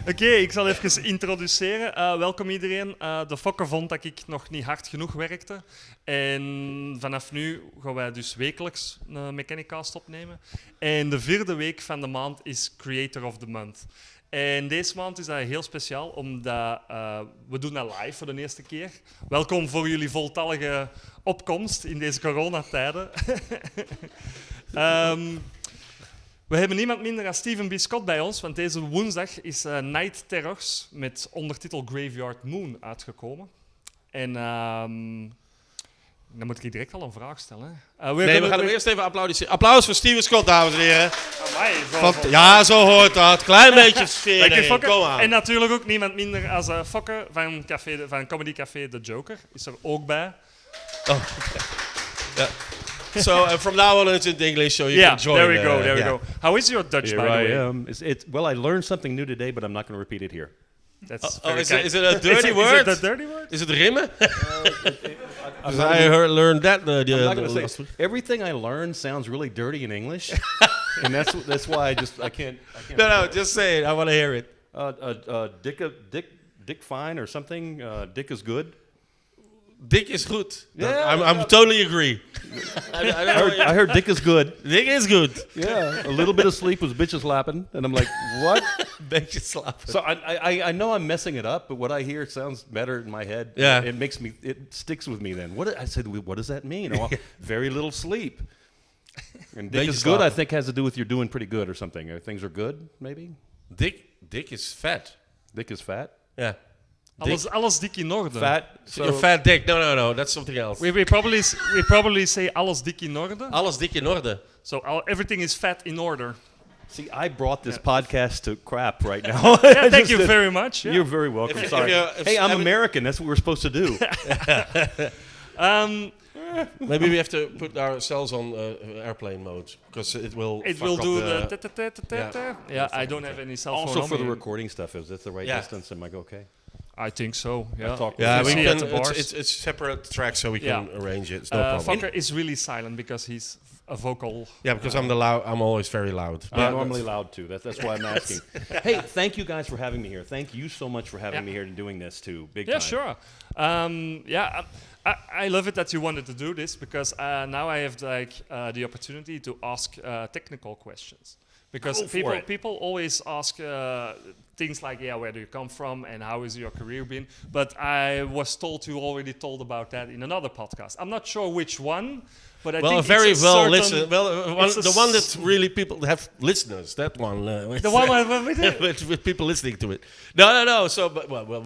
Oké, ik zal even introduceren. Welkom iedereen. De Fokker vond dat ik nog niet hard genoeg werkte. En vanaf nu gaan wij dus wekelijks een Mekanicast opnemen. En de 4e week van de maand is Creator of the Month. En deze maand is dat heel speciaal, omdat we doen dat live voor de eerste keer. Welkom voor jullie voltallige opkomst in deze coronatijden. We hebben niemand minder dan Steven B. Scott bij ons, want deze woensdag is Night Terrors met ondertitel Graveyard Moon uitgekomen. En dan moet ik direct al een vraag stellen. We gaan hem eerst even applaudisseren. Applaus voor Steven Scott, dames en heren. Amai, Ja, zo hoort dat. Klein beetje sfeer erin. Kom aan. En natuurlijk ook niemand minder als Fokker van Comedy Café The Joker is er ook bij. Oh. Yeah. So from now on it's in English, so you can join. There we go. How is your Dutch, by the way? Well, I learned something new today, but I'm not going to repeat it here. That's is it a dirty word? Is it a dirty word? Is it rimmen? I learned that. I'm not going to say. Everything I learned sounds really dirty in English, and that's why I can't. No, just say it. I want to hear it. Dick fine or something. Dick is good. Dick is good. Yeah, I'm totally agree. I heard Dick is good. Dick is good. Yeah, a little bit of sleep was bitches slapping, and I'm like, what? Bitches slapping. So I know I'm messing it up, but what I hear sounds better in my head. Yeah, it sticks with me. Then I said, what does that mean? Oh, very little sleep. And Dick is good. I think has to do with you're doing pretty good or something. Things are good, maybe. Dick is fat. Dick is fat. Yeah. Alles dik in orde. Fat. So fat dick. No. That's something else. We probably say alles dik in orde. Alles dik in orde. So everything is fat in order. See, I brought this podcast to crap right now. Yeah, thank you very much. Yeah. You're very welcome. Sorry. Hey, I'm American. That's what we're supposed to do. Maybe we have to put ourselves on airplane mode because it will. It will do the. Yeah, I don't have any cell phone. Also for the recording stuff, is that the right distance? Am I okay? I think so. Yeah. We can. It's separate tracks, so we can arrange it. It's no problem. Fokker is really silent because he's a vocal. Yeah, because I'm always very loud. I'm normally loud too. That's why I'm asking. Hey, thank you guys for having me here. Thank you so much for having me here and doing this too. Big time. Sure. I love it that you wanted to do this because now I have the opportunity to ask technical questions. Because people always ask things like, where do you come from and how has your career been? But I was told you already told about that in another podcast. I'm not sure which one, but I think the one that really people have listeners. That one. The one with people listening to it. No. So,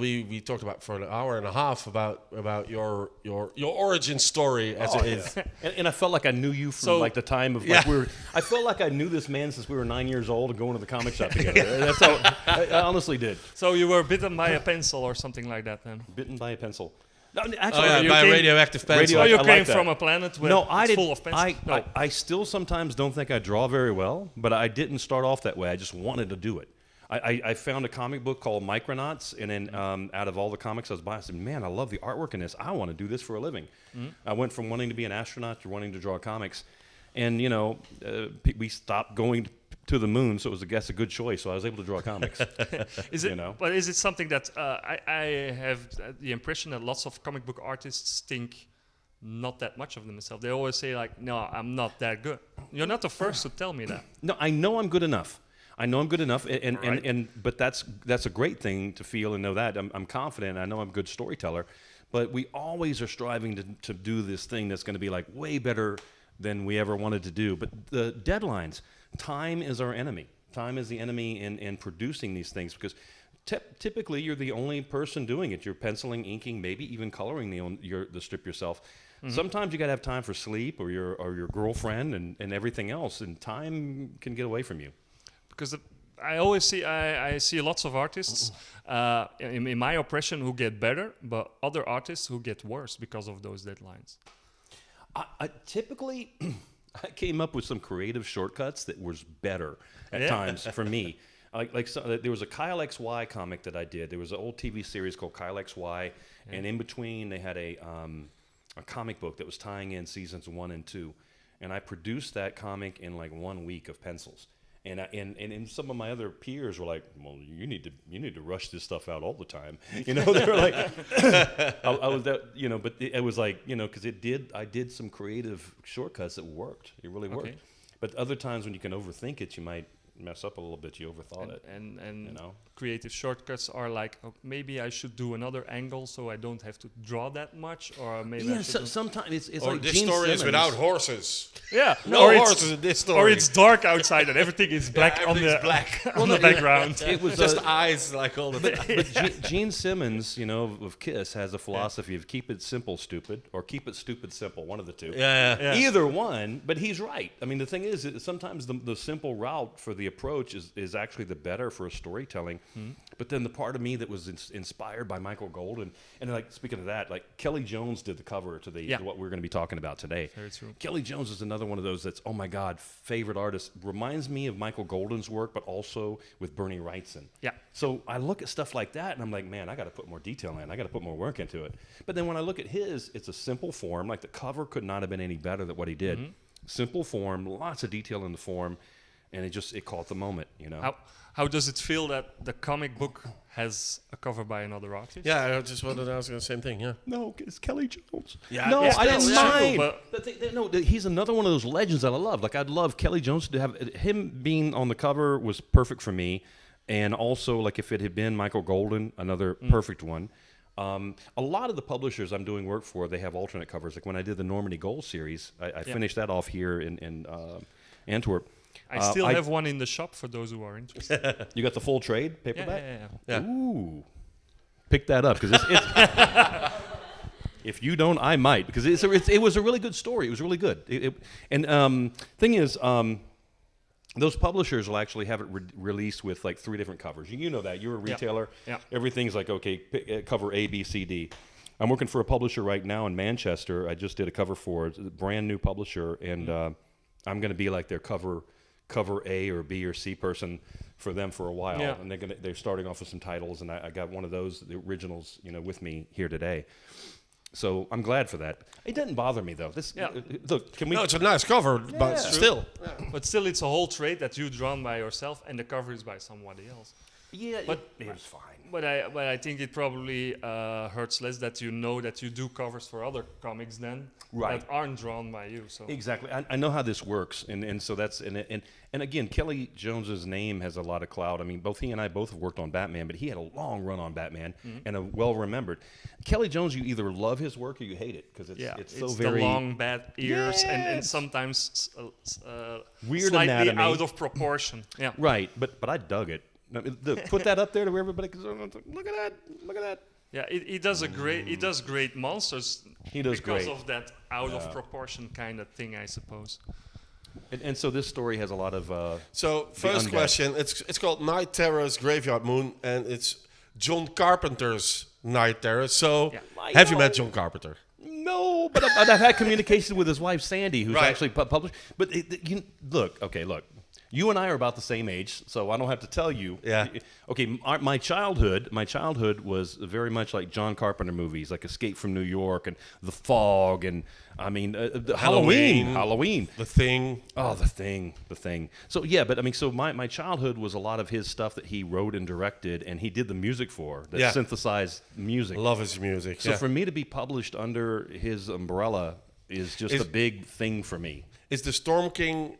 we talked about for an hour and a half about your origin story as it is. And I felt like I knew you from the time of I felt like I knew this man since we were 9 years old and going to the comic shop together. That's how I honestly did. So you were bitten by a pencil or something like that then? Bitten by a pencil. No, actually, by a radioactive pencil. You came from a planet where it's full of pencils? I still sometimes don't think I draw very well, but I didn't start off that way. I just wanted to do it. I found a comic book called Micronauts, and then out of all the comics I was buying, I said, man, I love the artwork in this. I want to do this for a living. Mm-hmm. I went from wanting to be an astronaut to wanting to draw comics. And, we stopped going to the moon, so it was a good choice. So I was able to draw comics. But is it something that I have the impression that lots of comic book artists think not that much of themselves? They always say like, no, I'm not that good. You're not the first to tell me that. No, I know I'm good enough. But that's a great thing to feel and know that. I'm confident. I know I'm a good storyteller. But we always are striving to do this thing that's going to be like way better than we ever wanted to do. But the deadlines, time is our enemy. Time is the enemy in producing these things because typically you're the only person doing it. You're penciling, inking, maybe even coloring the strip yourself. Mm-hmm. Sometimes you got to have time for sleep or your girlfriend and everything else, and time can get away from you. Because I always see lots of artists in my oppression who get better, but other artists who get worse because of those deadlines. Typically, I came up with some creative shortcuts that was better at times for me. There was a Kyle XY comic that I did. There was an old TV series called Kyle XY, and in between they had a comic book that was tying in seasons 1 and 2, and I produced that comic in like 1 week of pencils. And some of my other peers were like, well, you need to rush this stuff out all the time. They were like, I was that, but it was like, because I did some creative shortcuts that worked. It really worked. Okay. But other times when you can overthink it, you might mess up a little bit. You overthought it. And creative shortcuts are like, maybe I should do another angle so I don't have to draw that much, or maybe I should sometimes it's Or like this Gene story is Simmons. without horses. yeah, No or horses in this story. or it's dark outside and everything is black on everything's the black. on the background. It was Just eyes like all the time. But Gene Simmons, of Kiss, has a philosophy of keep it simple, stupid, or keep it stupid, simple. One of the two. Yeah. Either one, but he's right. I mean, the thing is, sometimes the simple route for the approach is actually the better for storytelling. But then the part of me that was inspired by Michael Golden, and like speaking of that, like Kelly Jones did the cover to what we're going to be talking about today. Very true. Kelly Jones is another one of those that's, oh my God, favorite artist. Reminds me of Michael Golden's work, but also with Bernie Wrightson. Yeah. So I look at stuff like that, and I'm like, man, I got to put more detail in. I got to put more work into it. But then when I look at his, it's a simple form. Like the cover could not have been any better than what he did. Simple form, lots of detail in the form, and it caught the moment. How does it feel that the comic book has a cover by another artist? Yeah, I just wanted to ask the same thing. Yeah. No, it's Kelly Jones. Yeah, no, yeah, I didn't still, mind. but He's another one of those legends that I love. Like I'd love Kelly Jones to have him being on the cover was perfect for me, and also like if it had been Michael Golden, another perfect one. A lot of the publishers I'm doing work for, they have alternate covers. Like when I did the Normandy Gold series, I finished that off here in Antwerp. I still have one in the shop for those who are interested. You got the full trade paperback? Yeah. Ooh, pick that up because it's if you don't, I might, because it was a really good story. It was really good. Thing is, those publishers will actually have it released with like 3 different covers. You know that. You're a retailer. Yeah. Everything's like, okay, pick, cover A, B, C, D. I'm working for a publisher right now in Manchester. I just did a cover for it. It's a brand new publisher, and I'm going to be like their cover A or B or C person for them for a while. Yeah. And they're starting off with some titles, and I got one of those, the originals, with me here today. So I'm glad for that. It doesn't bother me though. Look, can we? No, it's a nice cover, but still. But still, it's a whole trade that you drawn by yourself, and the cover is by somebody else. Yeah, but it was fine. But I think it probably hurts less that you know that you do covers for other comics then that aren't drawn by you. So exactly, I know how this works, and so that's and again, Kelly Jones's name has a lot of clout. I mean, both he and I both have worked on Batman, but he had a long run on Batman and a well remembered. Kelly Jones, you either love his work or you hate it because it's so very the long bad ears and sometimes weird slightly anatomy. out of proportion. Yeah, right. But I dug it. Put that up there to where everybody can look at that. Yeah, he does great monsters. He does because great. of that out of proportion kind of thing, I suppose. And so this story has a lot of. So first question, it's called Night Terror's Graveyard Moon, and it's John Carpenter's Night Terror. So have you met John Carpenter? No, but I've had communication with his wife Sandy, who's Right. actually published. But look. You and I are about the same age, so I don't have to tell you. Yeah. Okay, my childhood was very much like John Carpenter movies, like Escape from New York and The Fog, and I mean Halloween. The Thing. Oh, The Thing. So yeah, but I mean, so my childhood was a lot of his stuff that he wrote and directed, and he did the music for that synthesized music. Love his music. So for me to be published under his umbrella is just a big thing for me. Is the Storm King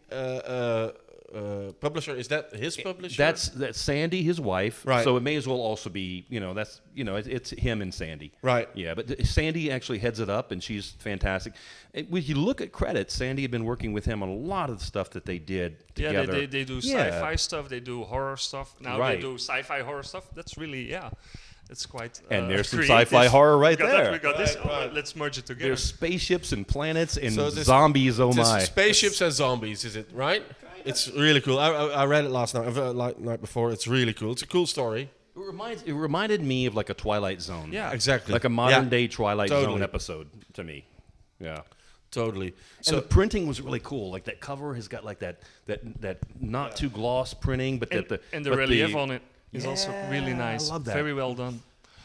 publisher, is that his publisher? That's Sandy, his wife. Right. So it may as well also be, it's him and Sandy. Right. Yeah, but Sandy actually heads it up, and she's fantastic. When you look at credits, Sandy had been working with him on a lot of the stuff that they did together. Yeah, they do sci-fi stuff, they do horror stuff. Now Right. they do sci-fi horror stuff. That's really, it's quite And there's some creative. sci-fi horror right We got there. that, we got this. Right. Let's merge it together. There's spaceships and planets and So this- zombies, oh It's my. Spaceships and Zombies, is it right? It's really cool. I read it last night, night before. It's really cool. It's a cool story. It reminded me of like a Twilight Zone. Yeah. Exactly. Like a modern day Twilight Totally. Zone episode to me. Yeah. Totally. So the printing was really cool. Like that cover has got like that not too gloss printing, but and the relief on it is also really nice. I love that. Very well done.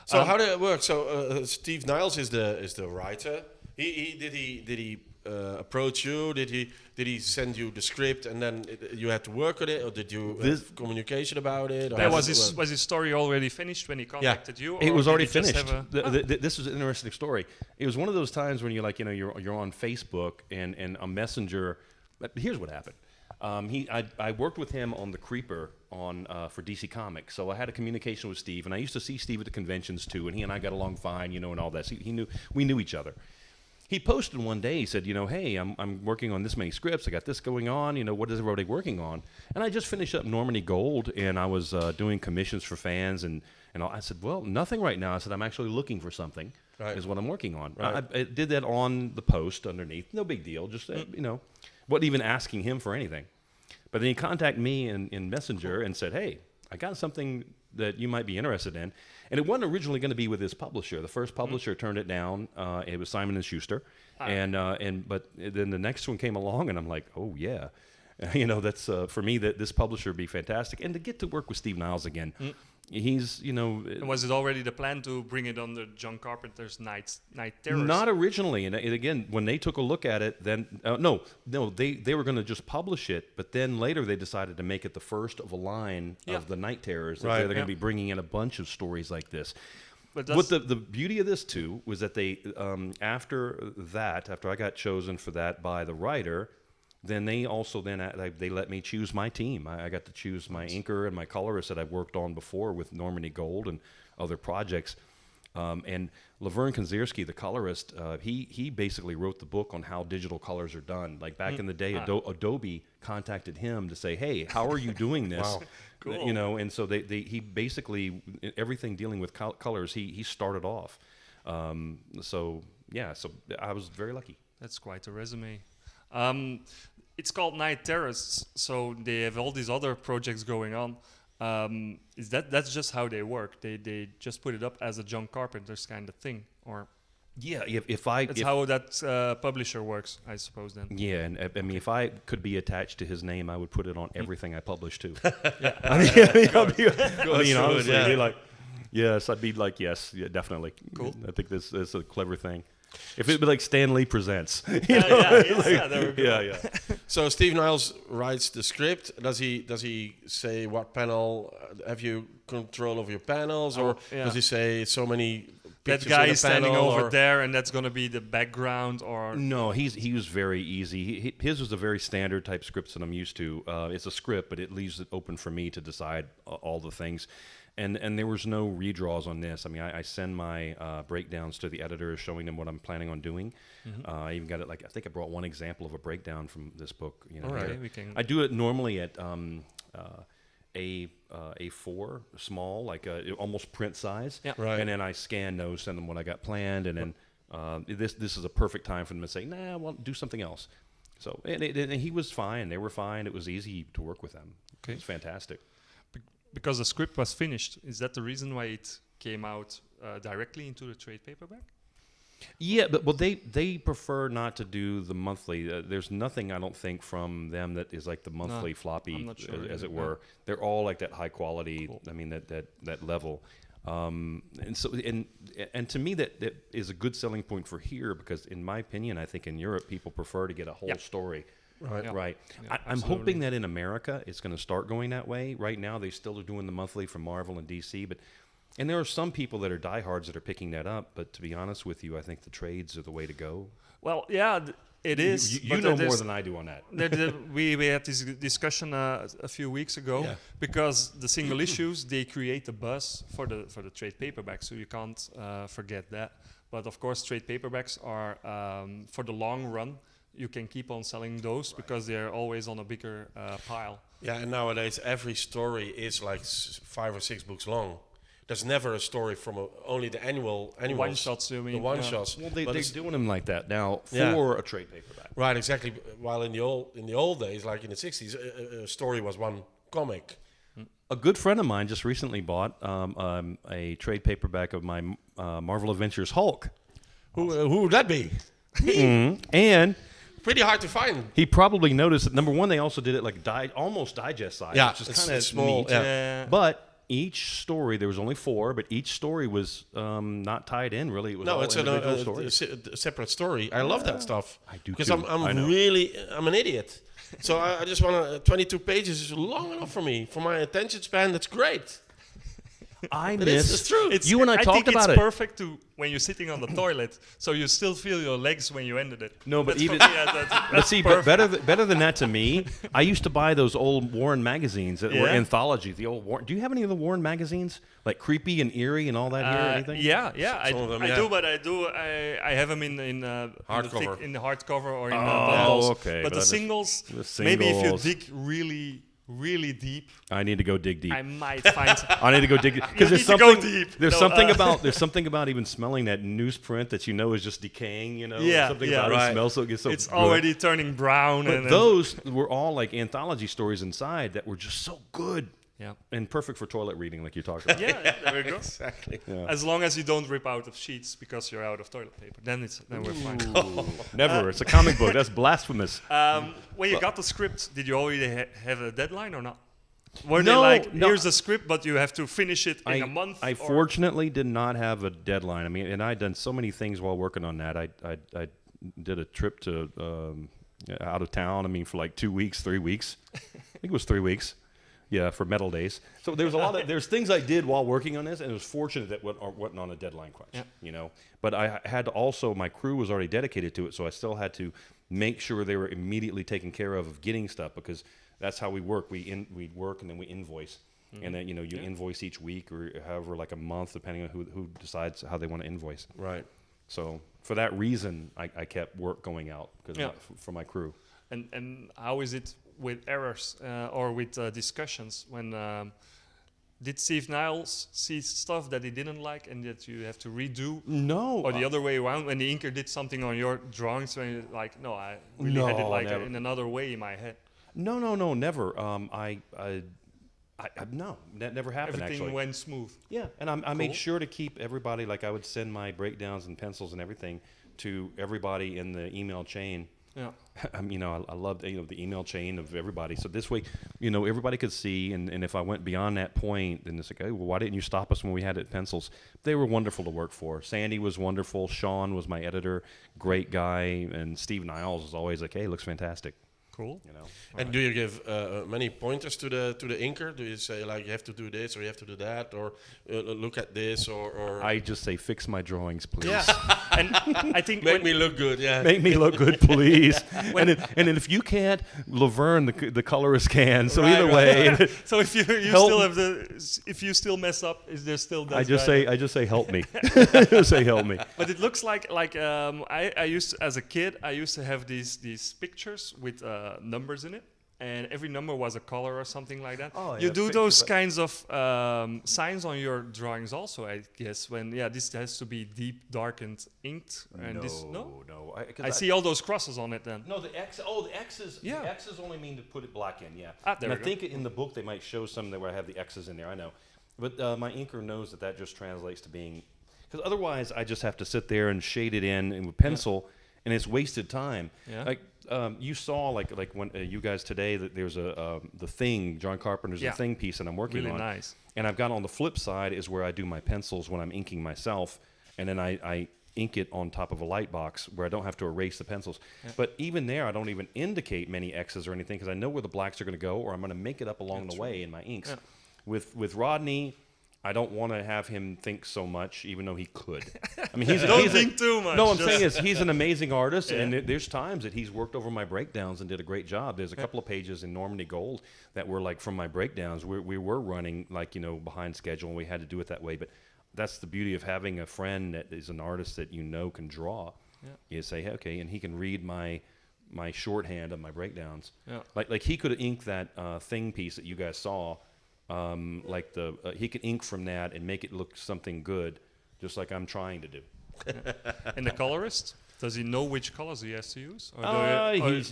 So how did it work? So Steve Niles is the writer. Did he approach you? Did he send you the script and then you had to work on it, or did you have communication about it? Or Was his story already finished when he contacted you? It or was did already he just finished. have a- This is an interesting story. It was one of those times when you're like, you're on Facebook and a messenger. But here's what happened. I worked with him on the Creeper for DC Comics, so I had a communication with Steve, and I used to see Steve at the conventions too, and he and I got along fine, and all that. So we knew each other. He posted one day. He said, hey, I'm working on this many scripts. I got this going on. What is everybody working on? And I just finished up Normandy Gold, and I was doing commissions for fans, and I said, well, nothing right now. I said, I'm actually looking for something. Right. Is what I'm working on. Right. I did that on the post underneath. No big deal. Just wasn't even asking him for anything. But then he contacted me in Messenger and said, hey, I got something that you might be interested in. And it wasn't originally going to be with his publisher. The first publisher turned it down. It was Simon & Schuster. But then the next one came along, and I'm like, oh, yeah. That's for me, that this publisher would be fantastic. And to get to work with Steve Niles again, he's, And was it already the plan to bring it under John Carpenter's Night Terrors? Not originally. And again, when they took a look at it, then they were going to just publish it, but then later they decided to make it the first of a line of the Night Terrors. Right. They're going to be bringing in a bunch of stories like this. But what the beauty of this too was that they after I got chosen for that by the writer, then they also they let me choose my team. I got to choose my inker and my colorist that I've worked on before with Normandy Gold and other projects. And Laverne Kanzierski, the colorist, he basically wrote the book on how digital colors are done. Like back in the day, Adobe contacted him to say, "Hey, how are you doing this?" Wow. Cool. And so he basically everything dealing with colors. He started off. So I was very lucky. That's quite a resume. It's called Night Terrors, so they have all these other projects going on. That's just how they work? They just put it up as a John Carpenter's kind of thing, or that's how that publisher works, I suppose. Then and I mean, if I could be attached to his name, I would put it on everything I publish too. Honestly, be like, yes, I'd be like, yes, yeah, definitely. Cool. I think this is a clever thing. If it'd be like Stan Lee Presents. There we go. Yeah. So Steve Niles writes the script. Does he say what panel? Have you control of your panels, or does he say so many pictures that guy in a is standing panel, over there, and that's going to be the background? Or no, he was very easy. His was a very standard type script that I'm used to. It's a script, but it leaves it open for me to decide all the things. And there was no redraws on this. I mean, I send my breakdowns to the editors, showing them what I'm planning on doing. I even got it. I think I brought one example of a breakdown from this book. All right, I do it normally at A4, small, almost print size. Yeah. Right. And then I scan those, send them what I got planned, and then this is a perfect time for them to say, nah, well, do something else. So and he was fine. They were fine. It was easy to work with them. Okay. It was fantastic. Because the script was finished, is that the reason why it came out directly into the trade paperback? Yeah, but they prefer not to do the monthly. There's nothing, I don't think, from them that is like the monthly floppy, I'm not sure as it either. were. They're all like that high quality. Cool. I mean that level. And so and to me that is a good selling point for here, because in my opinion, I think in Europe people prefer to get a whole story. Right. Yeah. Right. Yeah, I'm absolutely. hoping that in America it's going to start going that way. Right now they still are doing the monthly from Marvel and DC, and there are some people that are diehards that are picking that up. But to be honest with you, I think the trades are the way to go. Well, yeah, it is. You know more than I do on that. We had this discussion a few weeks ago, because the single issues, they create a buzz for the trade paperback, so you can't forget that. But of course, trade paperbacks are for the long run. You can keep on selling those because they're always on a bigger pile. Yeah, and nowadays every story is like 5 or 6 books long. There's never a story from only the annuals. One shots, you mean? The one shots. Well, they're doing them like that now for a trade paperback. Right, exactly. While in the old days, like in the 60s, a story was one comic. A good friend of mine just recently bought a trade paperback of my Marvel Adventures Hulk. Who would that be? And Pretty hard to find. he probably noticed that, number one, they also did it like almost digest size, Yeah, which is it's kind of small, neat. yeah. But each story, there was only 4, but each story was not tied in, really. It was all individual stories. A separate story. I love that stuff. I do, because too. I'm an idiot. So I just want to, 22 pages is long enough for me. For my attention span, that's great. It's true. You and I talked about it. It's perfect to when you're sitting on the toilet, so you still feel your legs when you ended it. No, but that's even that's but better than that to me. I used to buy those old Warren magazines that were anthology. The old Warren. Do you have any of the Warren magazines, like Creepy and Eerie and all that here? Anything? Yeah. Some of them, I do, but I have them in hardcover, in the hardcover or in bundles. Okay. But the singles, maybe if you dig really deep, I need to go dig deep. I might find. I need to go dig because there's something about even smelling that newsprint that you know is just decaying. You know, something about it smells so it gets so. It's good. already turning brown. But those were all like anthology stories inside that were just so good. Yeah. And perfect for toilet reading, like you talked about. Yeah, there we go. Exactly. Yeah. As long as you don't rip out of sheets because you're out of toilet paper, then we're fine. Never. It's a comic book. That's blasphemous. When you got the script, did you already have a deadline or not? Were they like, here's the script, but you have to finish it in a month? I fortunately did not have a deadline. I mean, and I'd done so many things while working on that. I did a trip to out of town. I mean, for like 2 weeks, 3 weeks. I think it was 3 weeks. Yeah, for metal days. So there was a lot of there's things I did while working on this, and it was fortunate that wasn't on a deadline crunch. You know, but I had to also, my crew was already dedicated to it, so I still had to make sure they were immediately taken care of getting stuff, because that's how we work. We work and then we invoice, and then you invoice each week or however, like a month, depending on who decides how they want to invoice. Right. So for that reason, I kept work going out for my crew. And how is it with errors or with discussions when did Steve Niles see stuff that he didn't like and that you have to redo? No. Or the other way around, when the inker did something on your drawings when you're like, no, I really had it like in another way in my head. No, never. No, that never happened. Everything went smooth. Yeah, and I made sure to keep everybody, like I would send my breakdowns and pencils and everything to everybody in the email chain. Yeah. I love the email chain of everybody. So this way, everybody could see. And if I went beyond that point, then it's like, well, why didn't you stop us when we had it pencils? They were wonderful to work for. Sandy was wonderful. Sean was my editor, great guy. And Steve Niles was always like, hey, looks fantastic. Cool. And do you give many pointers to the inker? Do you say like you have to do this or you have to do that or look at this or? I just say fix my drawings, please. Yeah, and I think make me look good. Yeah, make me look good, please. and then if you can't, Laverne the colorist can. So either way. So if you still have if you still mess up, is there still that? I just say help me. Say help me. But it looks like I used to, as a kid, I used to have these pictures with numbers in it, and every number was a color or something like that. Oh, you do those kinds of signs on your drawings also, I guess, when this has to be deep darkened inked and no I see all those crosses on it then. No, the X's. Yeah. The X's only mean to put it black in. Yeah. And I think in the book they might show some where I have the X's in there. I know, but my inker knows that just translates to being, because otherwise I just have to sit there and shade it in with pencil, and it's wasted time. Yeah. Like. You saw like when you guys today that there's the Thing, John Carpenter's The Thing piece that I'm working on. Really nice. And I've got on the flip side is where I do my pencils when I'm inking myself, and then I ink it on top of a light box where I don't have to erase the pencils. Yeah. But even there, I don't even indicate many X's or anything because I know where the blacks are going to go, or I'm going to make it up along the way in my inks. Yeah. With Rodney, I don't want to have him think so much, even though he could. I mean, don't think too much. No, I'm saying is he's an amazing artist, and there's times that he's worked over my breakdowns and did a great job. There's a couple of pages in Normandy Gold that were like from my breakdowns. We were running like behind schedule, and we had to do it that way. But that's the beauty of having a friend that is an artist that can draw. Yeah. You say, hey, okay, and he can read my shorthand of my breakdowns. Yeah. Like he could have inked that Thing piece that you guys saw. He could ink from that and make it look something good, just like I'm trying to do. And the colorist, does he know which colors he has to use?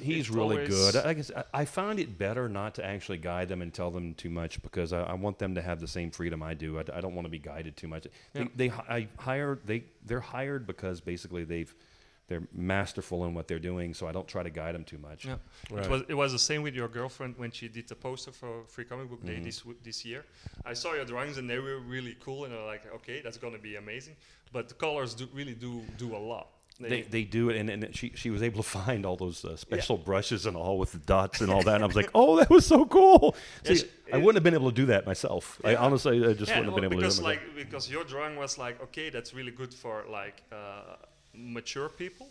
He's really good. I guess I find it better not to actually guide them and tell them too much because I want them to have the same freedom I do. I don't want to be guided too much. Yeah. They're hired because basically they've they're masterful in what they're doing, so I don't try to guide them too much. Yeah. Right. It was the same with your girlfriend when she did the poster for Free Comic Book Day this year. I saw your drawings and they were really cool, and I was like, okay, that's gonna be amazing. But the colors really do a lot. They do it, and she was able to find all those special brushes and all with the dots and all that, and I was like, oh, that was so cool. See, I wouldn't have been able to do that myself. I honestly just wouldn't have been able to do that myself. Because your drawing was like, okay, that's really good for like mature people.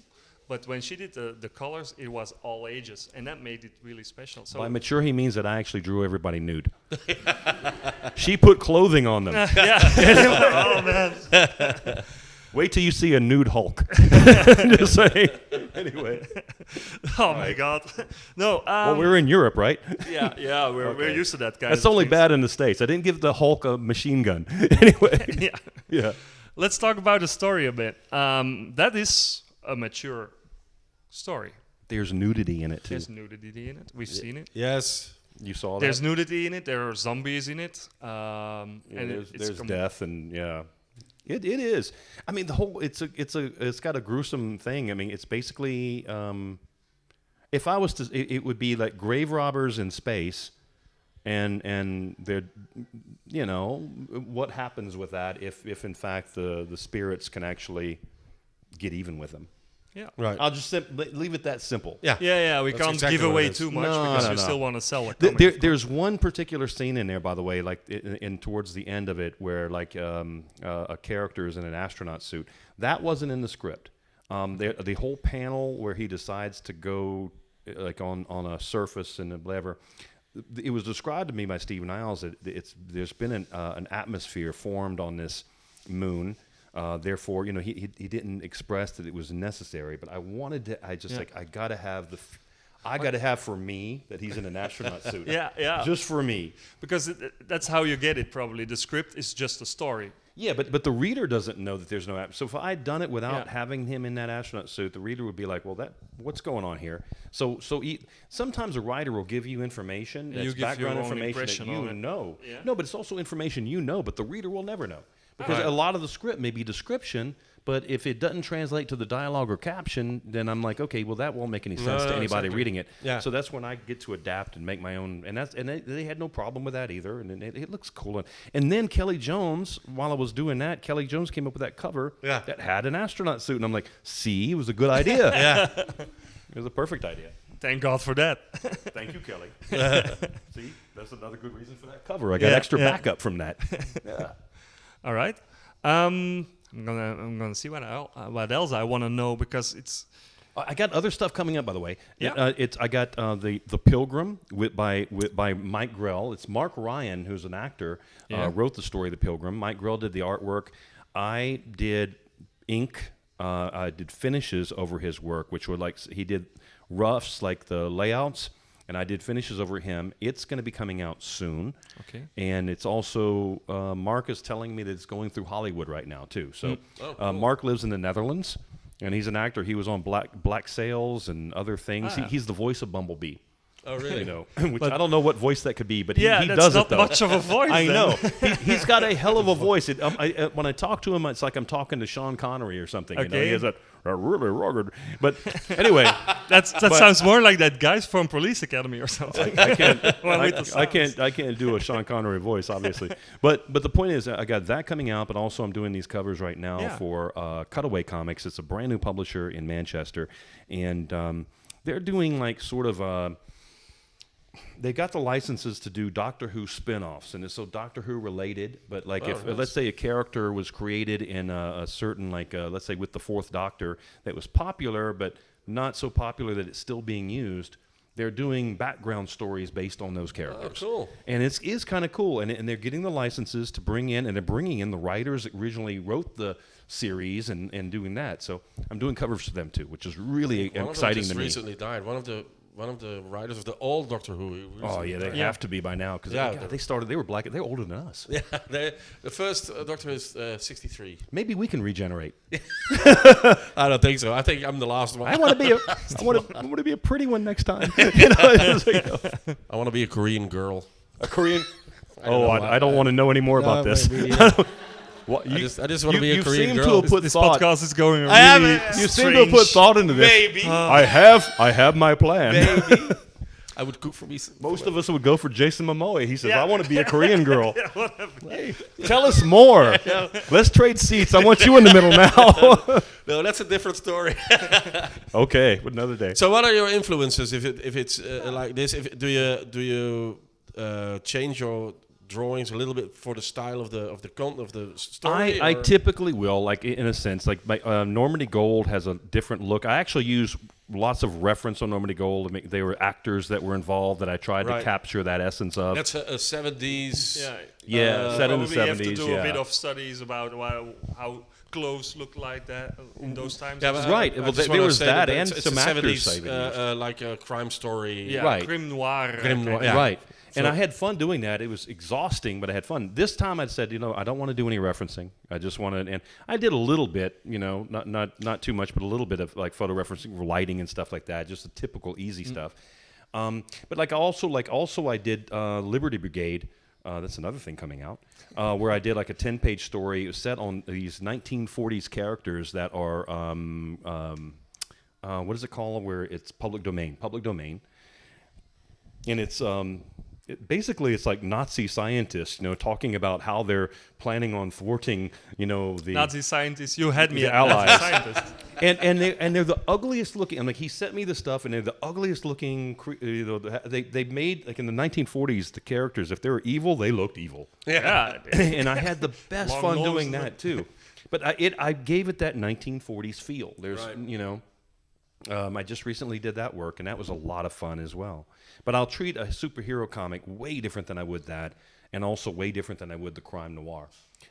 But when she did the colors, it was all ages, and that made it really special. So by mature, he means that I actually drew everybody nude. She put clothing on them. Oh, man. Wait till you see a nude Hulk. Just saying. Anyway. Oh, my God. No. Well, we're in Europe, right? Yeah, we're used to that, guys. That's only bad in the States. I didn't give the Hulk a machine gun. Anyway. Yeah. Let's talk about the story a bit. That is a mature story. There's nudity in it, too. There's nudity in it. We've seen it. Yes. You saw that? There's nudity in it. There are zombies in it. And there's death, and it is. I mean, the whole it's got a gruesome thing. I mean, it's basically if I was to, it would be like grave robbers in space, and they're, what happens with that if in fact the spirits can actually get even with them. Yeah. Right. I'll just leave it that simple. Yeah. We That's can't exactly give what away it is. too much No, because no, you no. still want to sell it. There's one particular scene in there, by the way, like in towards the end of it, where like a character is in an astronaut suit. That wasn't in the script. The whole panel where he decides to go like on a surface and whatever. It was described to me by Steve Niles that there's been an atmosphere formed on this moon. Therefore, he didn't express that it was necessary, but I wanted to. I gotta have for me that he's in an astronaut suit. Yeah. Just for me, because that's how you get it. Probably the script is just a story. Yeah, but the reader doesn't know that there's no. So if I had done it without having him in that astronaut suit, the reader would be like, "Well, what's going on here?" So sometimes a writer will give you information that's background information that you know. Yeah. No, but it's also information you know, but the reader will never know. Because a lot of the script may be description, but if it doesn't translate to the dialogue or caption, then I'm like, okay, well, that won't make any sense to anybody reading it. Yeah. So that's when I get to adapt and make my own. And they had no problem with that either. And it looks cool. And then Kelly Jones, while I was doing that, Kelly Jones came up with that cover that had an astronaut suit. And I'm like, see, it was a good idea. It was a perfect idea. Thank God for that. Thank you, Kelly. See, that's another good reason for that cover. I got extra backup from that. Yeah. All right. I'm gonna see what else I want to know, because it's. I got other stuff coming up, by the way. Yeah. I got the Pilgrim by Mike Grell. It's Mark Ryan, who's an actor, wrote the story of the Pilgrim. Mike Grell did the artwork. I did ink. I did finishes over his work, which were like he did roughs, like the layouts. And I did finishes over him. It's going to be coming out soon. Okay. And it's also, Mark is telling me that it's going through Hollywood right now, too. So cool. Mark lives in the Netherlands, and he's an actor. He was on Black Sails and other things. He's the voice of Bumblebee. Oh, really? Which I don't know what voice that could be, but he does it, though. Yeah, that's not much of a voice. I know. He's got a hell of a voice. When I talk to him, it's like I'm talking to Sean Connery or something. Okay. He has a really rugged. But anyway. that sounds more like that guy from Police Academy or something. I can't do a Sean Connery voice, obviously. But the point is, I got that coming out, but also I'm doing these covers right now for Cutaway Comics. It's a brand new publisher in Manchester, and they're doing like sort of they got the licenses to do Doctor Who spin-offs, and it's so Doctor Who related, but like let's say a character was created in a certain, like let's say with the Fourth Doctor, that was popular but not so popular that it's still being used, they're doing background stories based on those characters. Oh, cool. And it is kind of cool, and they're getting the licenses to bring in, and they're bringing in the writers that originally wrote the series and doing that. So I'm doing covers for them too, which is really exciting to me. Recently died. One of the writers of the old Doctor Who. Oh yeah, they have to be by now, because they started. They were black. They're older than us. Yeah, the first Doctor is 63. Maybe we can regenerate. I don't think so. I think I'm the last one. I want to be a pretty one next time. I want to be a Korean girl. A Korean. I don't want to know any more about this. Well, I just want to be a you Korean seem girl. to have put This thought. podcast is going really I have You seem to have put thought into this. Maybe. I have my plan. Maybe. I would cook for me. Most of us would go for Jason Momoa. He says, Yeah. "I want to be a Korean girl." Yeah, whatever. Hey, tell us more. Let's trade seats. I want you in the middle now. No, that's a different story. Okay, another day. So, what are your influences? If it's like this, do you change your drawings a little bit for the style of the story? I typically will, like in a sense, like my Normandy Gold has a different look. I actually use lots of reference on Normandy Gold. They were actors that were involved that I tried to capture that essence of. That's a 70s. Yeah, set in the 70s. You have to do a bit of studies about how clothes look like that in those times. Yeah, right. Well, there was that and it's some a actors 70s, like a crime story. Yeah, Right. Crime noir. Yeah. Right. And So- I had fun doing that. It was exhausting, but I had fun. This time I said, I don't want to do any referencing. I just want to, and I did a little bit, not too much, but a little bit of like photo referencing, lighting and stuff like that, just the typical easy stuff. But also I did Liberty Brigade. That's another thing coming out, where I did like a 10-page story. It was set on these 1940s characters that are, what is it called, where it's public domain. And it's basically it's like Nazi scientists, talking about how they're planning on thwarting, the Nazi scientists, you had me the at allies. Nazi scientists. and they're the ugliest looking. And like he sent me the stuff, and they're the ugliest looking. They made like in the 1940s the characters. If they were evil, they looked evil. Yeah. And I had the best Long fun nose doing and that too. But I gave it that 1940s feel. There's Right. I just recently did that work, and that was a lot of fun as well. But I'll treat a superhero comic way different than I would that, and also way different than I would the crime noir.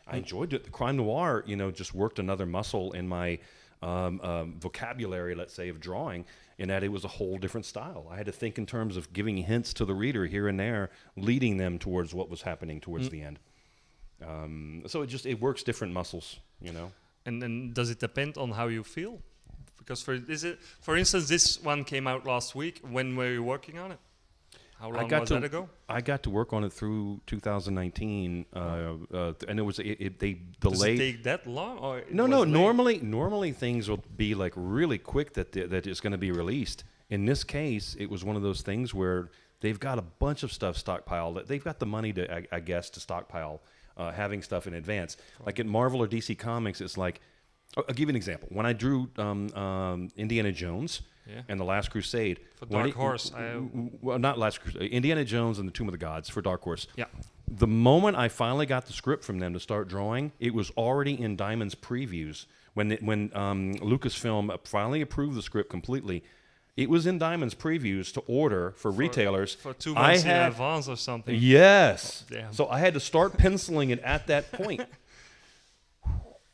I enjoyed it. The crime noir, just worked another muscle in my vocabulary, let's say, of drawing, in that it was a whole different style. I had to think in terms of giving hints to the reader here and there, leading them towards what was happening towards the end. So it works different muscles, And then does it depend on how you feel? Because for instance, this one came out last week. When were you working on it? How long was that ago? I got to work on it through 2019, and it was they delayed. Does it take that long? Or No. Normally things will be like really quick that it's going to be released. In this case, it was one of those things where they've got a bunch of stuff stockpiled. They've got the money to, I guess, to stockpile having stuff in advance. Like at Marvel or DC Comics, it's like. I'll give you an example. When I drew Indiana Jones and The Last Crusade. For Dark Horse. Well, not Last Crusade. Indiana Jones and the Tomb of the Gods for Dark Horse. Yeah. The moment I finally got the script from them to start drawing, it was already in Diamond's previews. When Lucasfilm finally approved the script completely, it was in Diamond's previews to order for retailers. For 2 months in advance or something. Yes. Oh, damn. So I had to start penciling it at that point.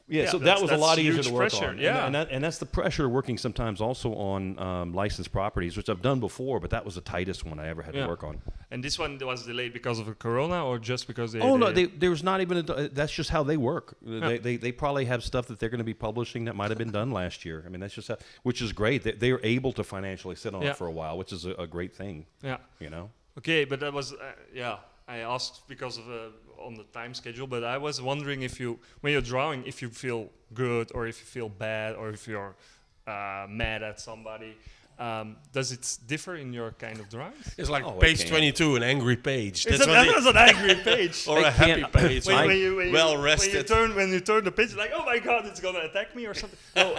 Yeah, so that was a lot easier to work pressure, on. yeah. And that's the pressure working sometimes also on licensed properties, which I've done before, but that was the tightest one I ever had to work on. And this one was delayed because of the corona, or just because they... Oh, no, there was not even that's just how they work. They probably have stuff that they're going to be publishing that might have been done last year. I mean, that's just which is great. They are able to financially sit on it for a while, which is a great thing. Yeah. Okay, but that was... I asked because of on the time schedule, but I was wondering when you're drawing, if you feel good or if you feel bad or if you're mad at somebody. Does it differ in your kind of drawings? It's like page 22, an angry page. That's an angry page. Or a happy page. When you rested. When you turn the page, like, oh my God, it's gonna attack me or something. No,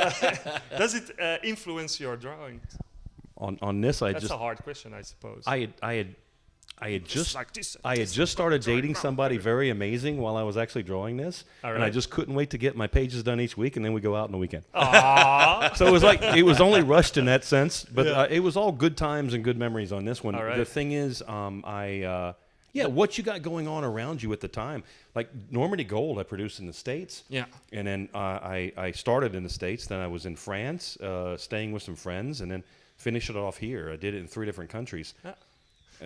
does it influence your drawing? On this, That's a hard question, I suppose. I had just started dating somebody very amazing while I was actually drawing this, and I just couldn't wait to get my pages done each week, and then we go out on the weekend. So it was only rushed in that sense, but it was all good times and good memories on this one. The thing is, what you got going on around you at the time, like Normandy Gold, I produced in the States, and then I started in the States, then I was in France, staying with some friends, and then finished it off here. I did it in 3 different countries.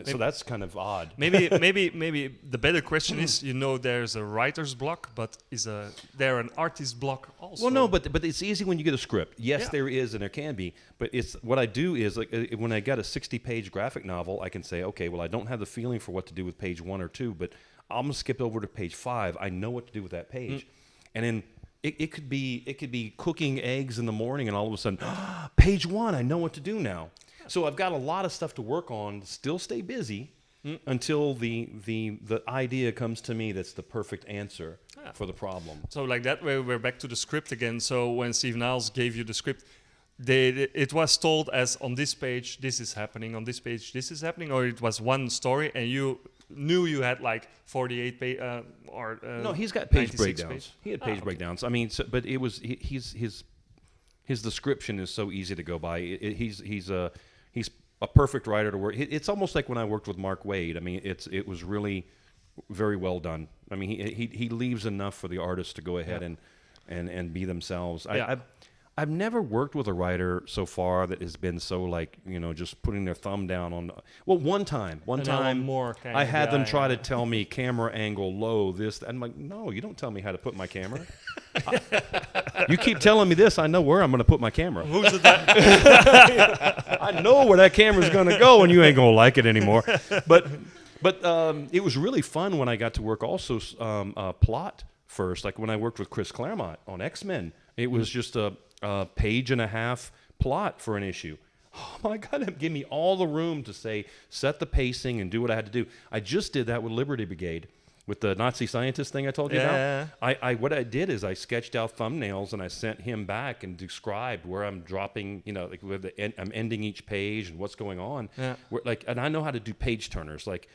So that's kind of odd. Maybe the better question is, there's a writer's block, but is there an artist's block also? Well, no, but it's easy when you get a script. Yes, there is, and there can be. But it's what I do is like when I got a 60-page graphic novel, I can say, okay, well, I don't have the feeling for what to do with page 1 or 2, but I'm gonna skip over to page 5. I know what to do with that page. and then it could be cooking eggs in the morning, and all of a sudden, page 1, I know what to do now. So I've got a lot of stuff to work on, still stay busy until the idea comes to me that's the perfect answer for the problem. So like that way, we're back to the script again. So when Steve Niles gave you the script, it was told as on this page, this is happening, on this page, this is happening, or it was one story and you knew you had like 48 pages no, he's got page 96 breakdowns. page. He had page breakdowns. I mean, but it was his description is so easy to go by. He's a perfect writer to work. It's almost like when I worked with Mark Waid. I mean, it was really very well done. I mean, he leaves enough for the artists to go ahead and be themselves. I've never worked with a writer so far that has been so like, just putting their thumb down on. Well, one time I had them try to tell me camera angle low. This I'm like, no, you don't tell me how to put my camera. You keep telling me this, I know where I'm going to put my camera. Who's that? I know where that camera's going to go, and you ain't going to like it anymore. But it was really fun when I got to work also plot first. Like when I worked with Chris Claremont on X-Men, it was just a page and a half plot for an issue. Oh my God, it gave me all the room to say, set the pacing and do what I had to do. I just did that with Liberty Brigade. With the Nazi scientist thing I told you about, what I did is I sketched out thumbnails and I sent him back and described where I'm dropping, like I'm ending each page and what's going on. Yeah. And I know how to do page turners. Like,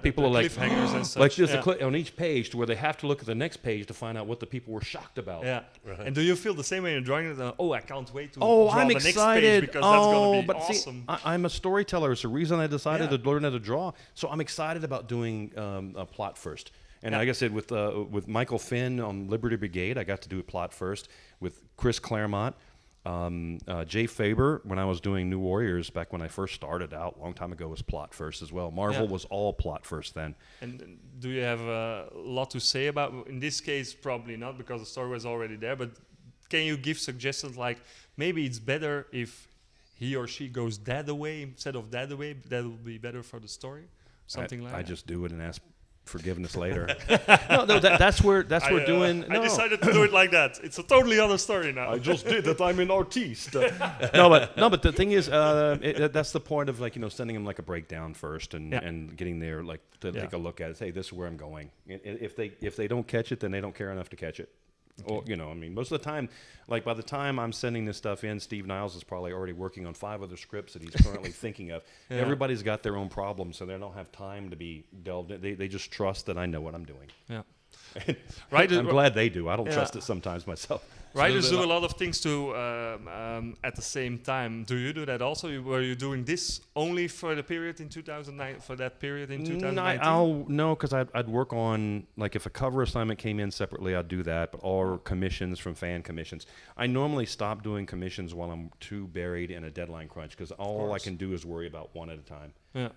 people are like cliffhangers and such. Like there's a clip on each page to where they have to look at the next page to find out what the people were shocked about. Yeah. Right. And do you feel the same way you're drawing it? I can't wait to draw I'm the excited. Next page because that's going to be awesome. See, I'm a storyteller. It's the reason I decided to learn how to draw. So I'm excited about doing a plot first. And like I said, with Michael Finn on Liberty Brigade, I got to do a plot first. With Chris Claremont, Jay Faber, when I was doing New Warriors back when I first started out, a long time ago, was plot first as well. Marvel was all plot first then. And do you have a lot to say about, in this case, probably not because the story was already there, but can you give suggestions like maybe it's better if he or she goes that way instead of that way, that will be better for the story? Something like that? I just do it and ask forgiveness later. That's where we're doing. No. I decided to do it like that. It's a totally other story now. I just did that. I'm an artiste. But the thing is, that's the point of sending them like a breakdown first and getting there to take a look at it. Hey, this is where I'm going. If they don't catch it, then they don't care enough to catch it. Or most of the time, like by the time I'm sending this stuff in, Steve Niles is probably already working on 5 other scripts that he's currently thinking of. Yeah. Everybody's got their own problems, so they don't have time to be delved in. They just trust that I know what I'm doing. Yeah. Right. I'm glad they do. I don't trust it sometimes myself. Writers do a lot of things at the same time. Do you do that also? Were you doing this only for the period in 2009? For that period in 2019? No, because I'd work on if a cover assignment came in separately, I'd do that. Or commissions from fan commissions. I normally stop doing commissions while I'm too buried in a deadline crunch because all I can do is worry about one at a time. Yeah.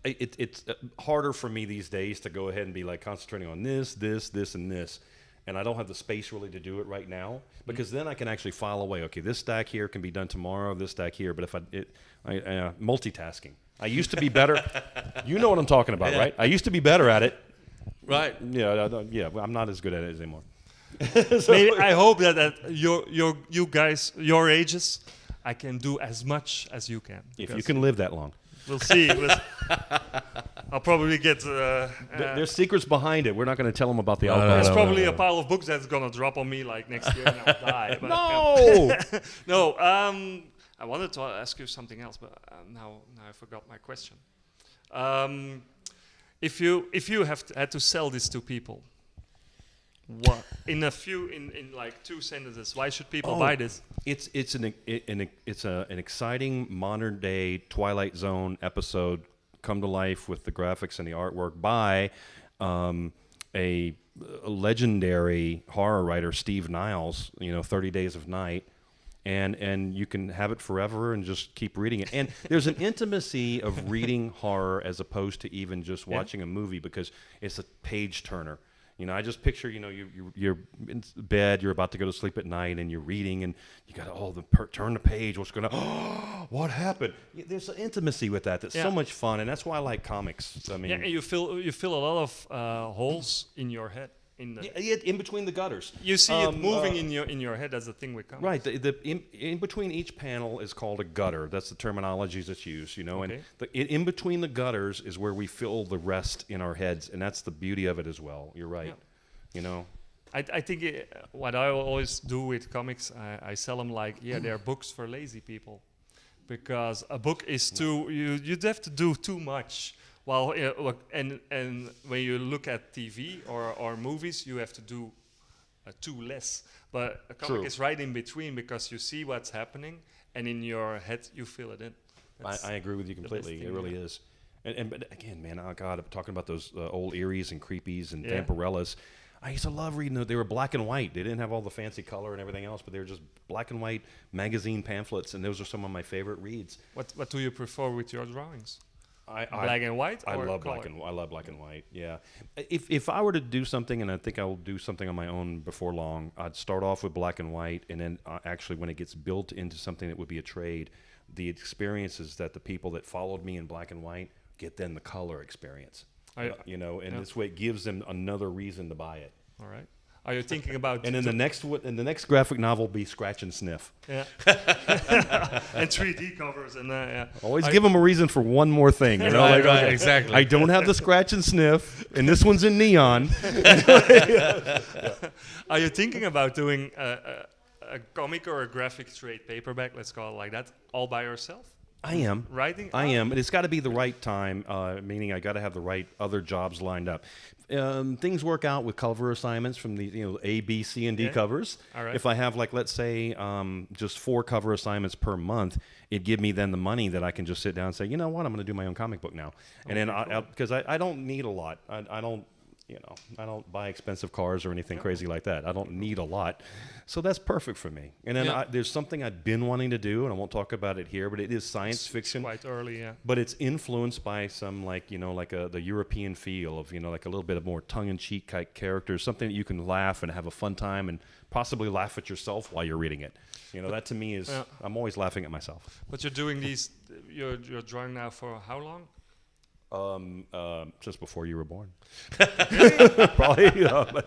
It's harder for me these days to go ahead and be concentrating on this, and this. And I don't have the space really to do it right now because then I can actually file away. Okay, this stack here can be done tomorrow. This stack here, but if I multitasking. I used to be better. You know what I'm talking about, right? I used to be better at it. Right. Yeah. I'm not as good at it anymore. Maybe I hope that you guys, your ages, I can do as much as you can. If you can live that long. We'll see. I'll probably get... there's secrets behind it. We're not going to tell them about the alcohol. There's probably a pile of books that's going to drop on me next year and I'll die. But, no! No, I wanted to ask you something else, but now I forgot my question. If you had to sell this to people, what in 2 sentences, why should people buy this? It's an exciting modern day Twilight Zone episode come to life with the graphics and the artwork by a legendary horror writer, Steve Niles. 30 Days of Night, and you can have it forever and just keep reading it. And there's an intimacy of reading horror as opposed to even just watching a movie because it's a page turner. I just picture, you're in bed, you're about to go to sleep at night, and you're reading, and you got turn the page. What's going on? What happened? There's an intimacy with that that's so much fun, and that's why I like comics. I mean, you feel a lot of holes in your head. in the in between the gutters. You see it moving in your head. That's the thing with comics. Right. In between each panel is called a gutter. That's the terminology that's used, you know. Okay. And in between the gutters is where we fill the rest in our heads, and that's the beauty of it as well. You're right. Yeah. You know. I think what I always do with comics, I sell them like, they're books for lazy people, because a book is you'd have to do too much. Well, and when you look at TV or movies, you have to do too less. But a comic is right in between, because you see what's happening, and in your head you fill it in. I agree with you completely. It really is. But again, man, oh God, I'm talking about those old Eries and Creepies and Vampirellas. I used to love reading those. They were black and white. They didn't have all the fancy color and everything else, but they were just black and white magazine pamphlets, and those are some of my favorite reads. What do you prefer with your drawings? Black and white? I love color? I love black and white. Yeah. If I were to do something, and I think I'll do something on my own before long, I'd start off with black and white, and then actually when it gets built into something that would be a trade, the experiences that the people that followed me in black and white get then the color experience. You know, and this way it gives them another reason to buy it. All right. Are you thinking about? And then the next graphic novel will be Scratch and Sniff. Yeah. And 3D covers and Always give them a reason for one more thing. You know, right, exactly. I don't have the Scratch and Sniff, and this one's in neon. Are you thinking about doing a comic or a graphic trade paperback? Let's call it like that, all by yourself? I am. Writing? I am. But it's got to be the right time, meaning I got to have the right other jobs lined up. Things work out with cover assignments from the A, B, C, and D covers. All right. If I have, like, let's say, just 4 cover assignments per month, it'd give me then the money that I can just sit down and say, you know what, I'm going to do my own comic book now. And then, because I don't need a lot. I don't. I don't buy expensive cars or anything crazy like that. I don't need a lot. So that's perfect for me. And then there's something I've been wanting to do, and I won't talk about it here, but it is science fiction. Quite early, yeah. But it's influenced by some, like the European feel of, like a little bit of more tongue-in-cheek type characters, something that you can laugh and have a fun time and possibly laugh at yourself while you're reading it. That to me is, I'm always laughing at myself. But you're doing these, you're drawing now for how long? Just before you were born. Really? Probably.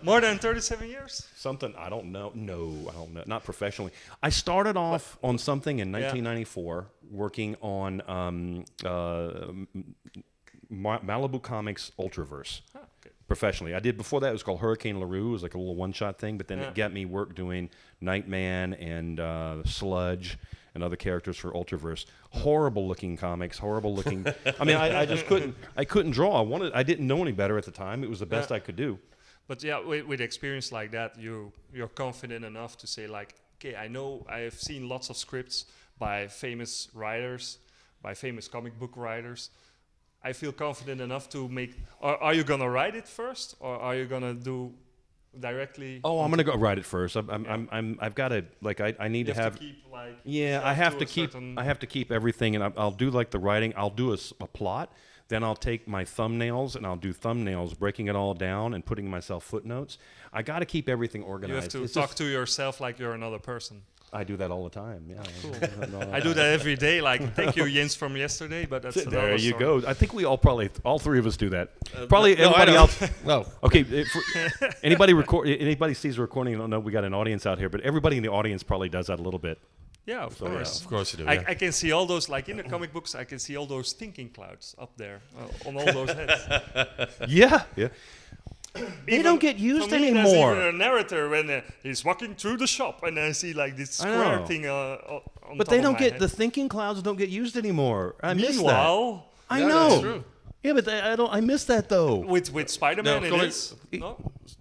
More than 37 years? Something, I don't know. No, I don't know. Not professionally. I started off on something in 1994, working on Malibu Comics Ultraverse. Oh, okay. Professionally. I did, before that, it was called Hurricane LaRue. It was like a little one-shot thing, but then it got me work doing Nightman and Sludge and other characters for Ultraverse. Horrible looking comics, horrible looking. I mean, I just couldn't draw. I didn't know any better at the time. It was the best I could do. But with experience like that, you're confident enough to say, like, okay, I have seen lots of scripts by famous writers, by famous comic book writers. I feel confident enough to make. Are you gonna write it first, or are you gonna do directly? Oh, I'm gonna go write it first. I've got to, like, I need to have. Keep, like, I have to keep everything, and I'll do like the writing. I'll do a plot. Then I'll take my thumbnails and I'll do thumbnails, breaking it all down and putting myself footnotes. I got to keep everything organized. You have to talk to yourself like you're another person. I do that all the time. Yeah, cool. I do that every day. Like, thank you, Jens, from yesterday. But that's another there you story. go. I think we all 3 of us do that. Probably everybody else. No. Okay. Anybody sees a recording, don't know we got an audience out here, but everybody in the audience probably does that a little bit. Yeah, of course. Of course you do. I can see all those, like in the comic books, I can see all those thinking clouds up there on all those heads. Yeah. They don't get used anymore. There's even a narrator when he's walking through the shop, and I see like this square thing on but top they of don't my get head. The thinking clouds don't get used anymore. I miss that. Meanwhile, I Yeah, know. that's true. Yeah, but I miss that though. with Spider-Man, No, it is.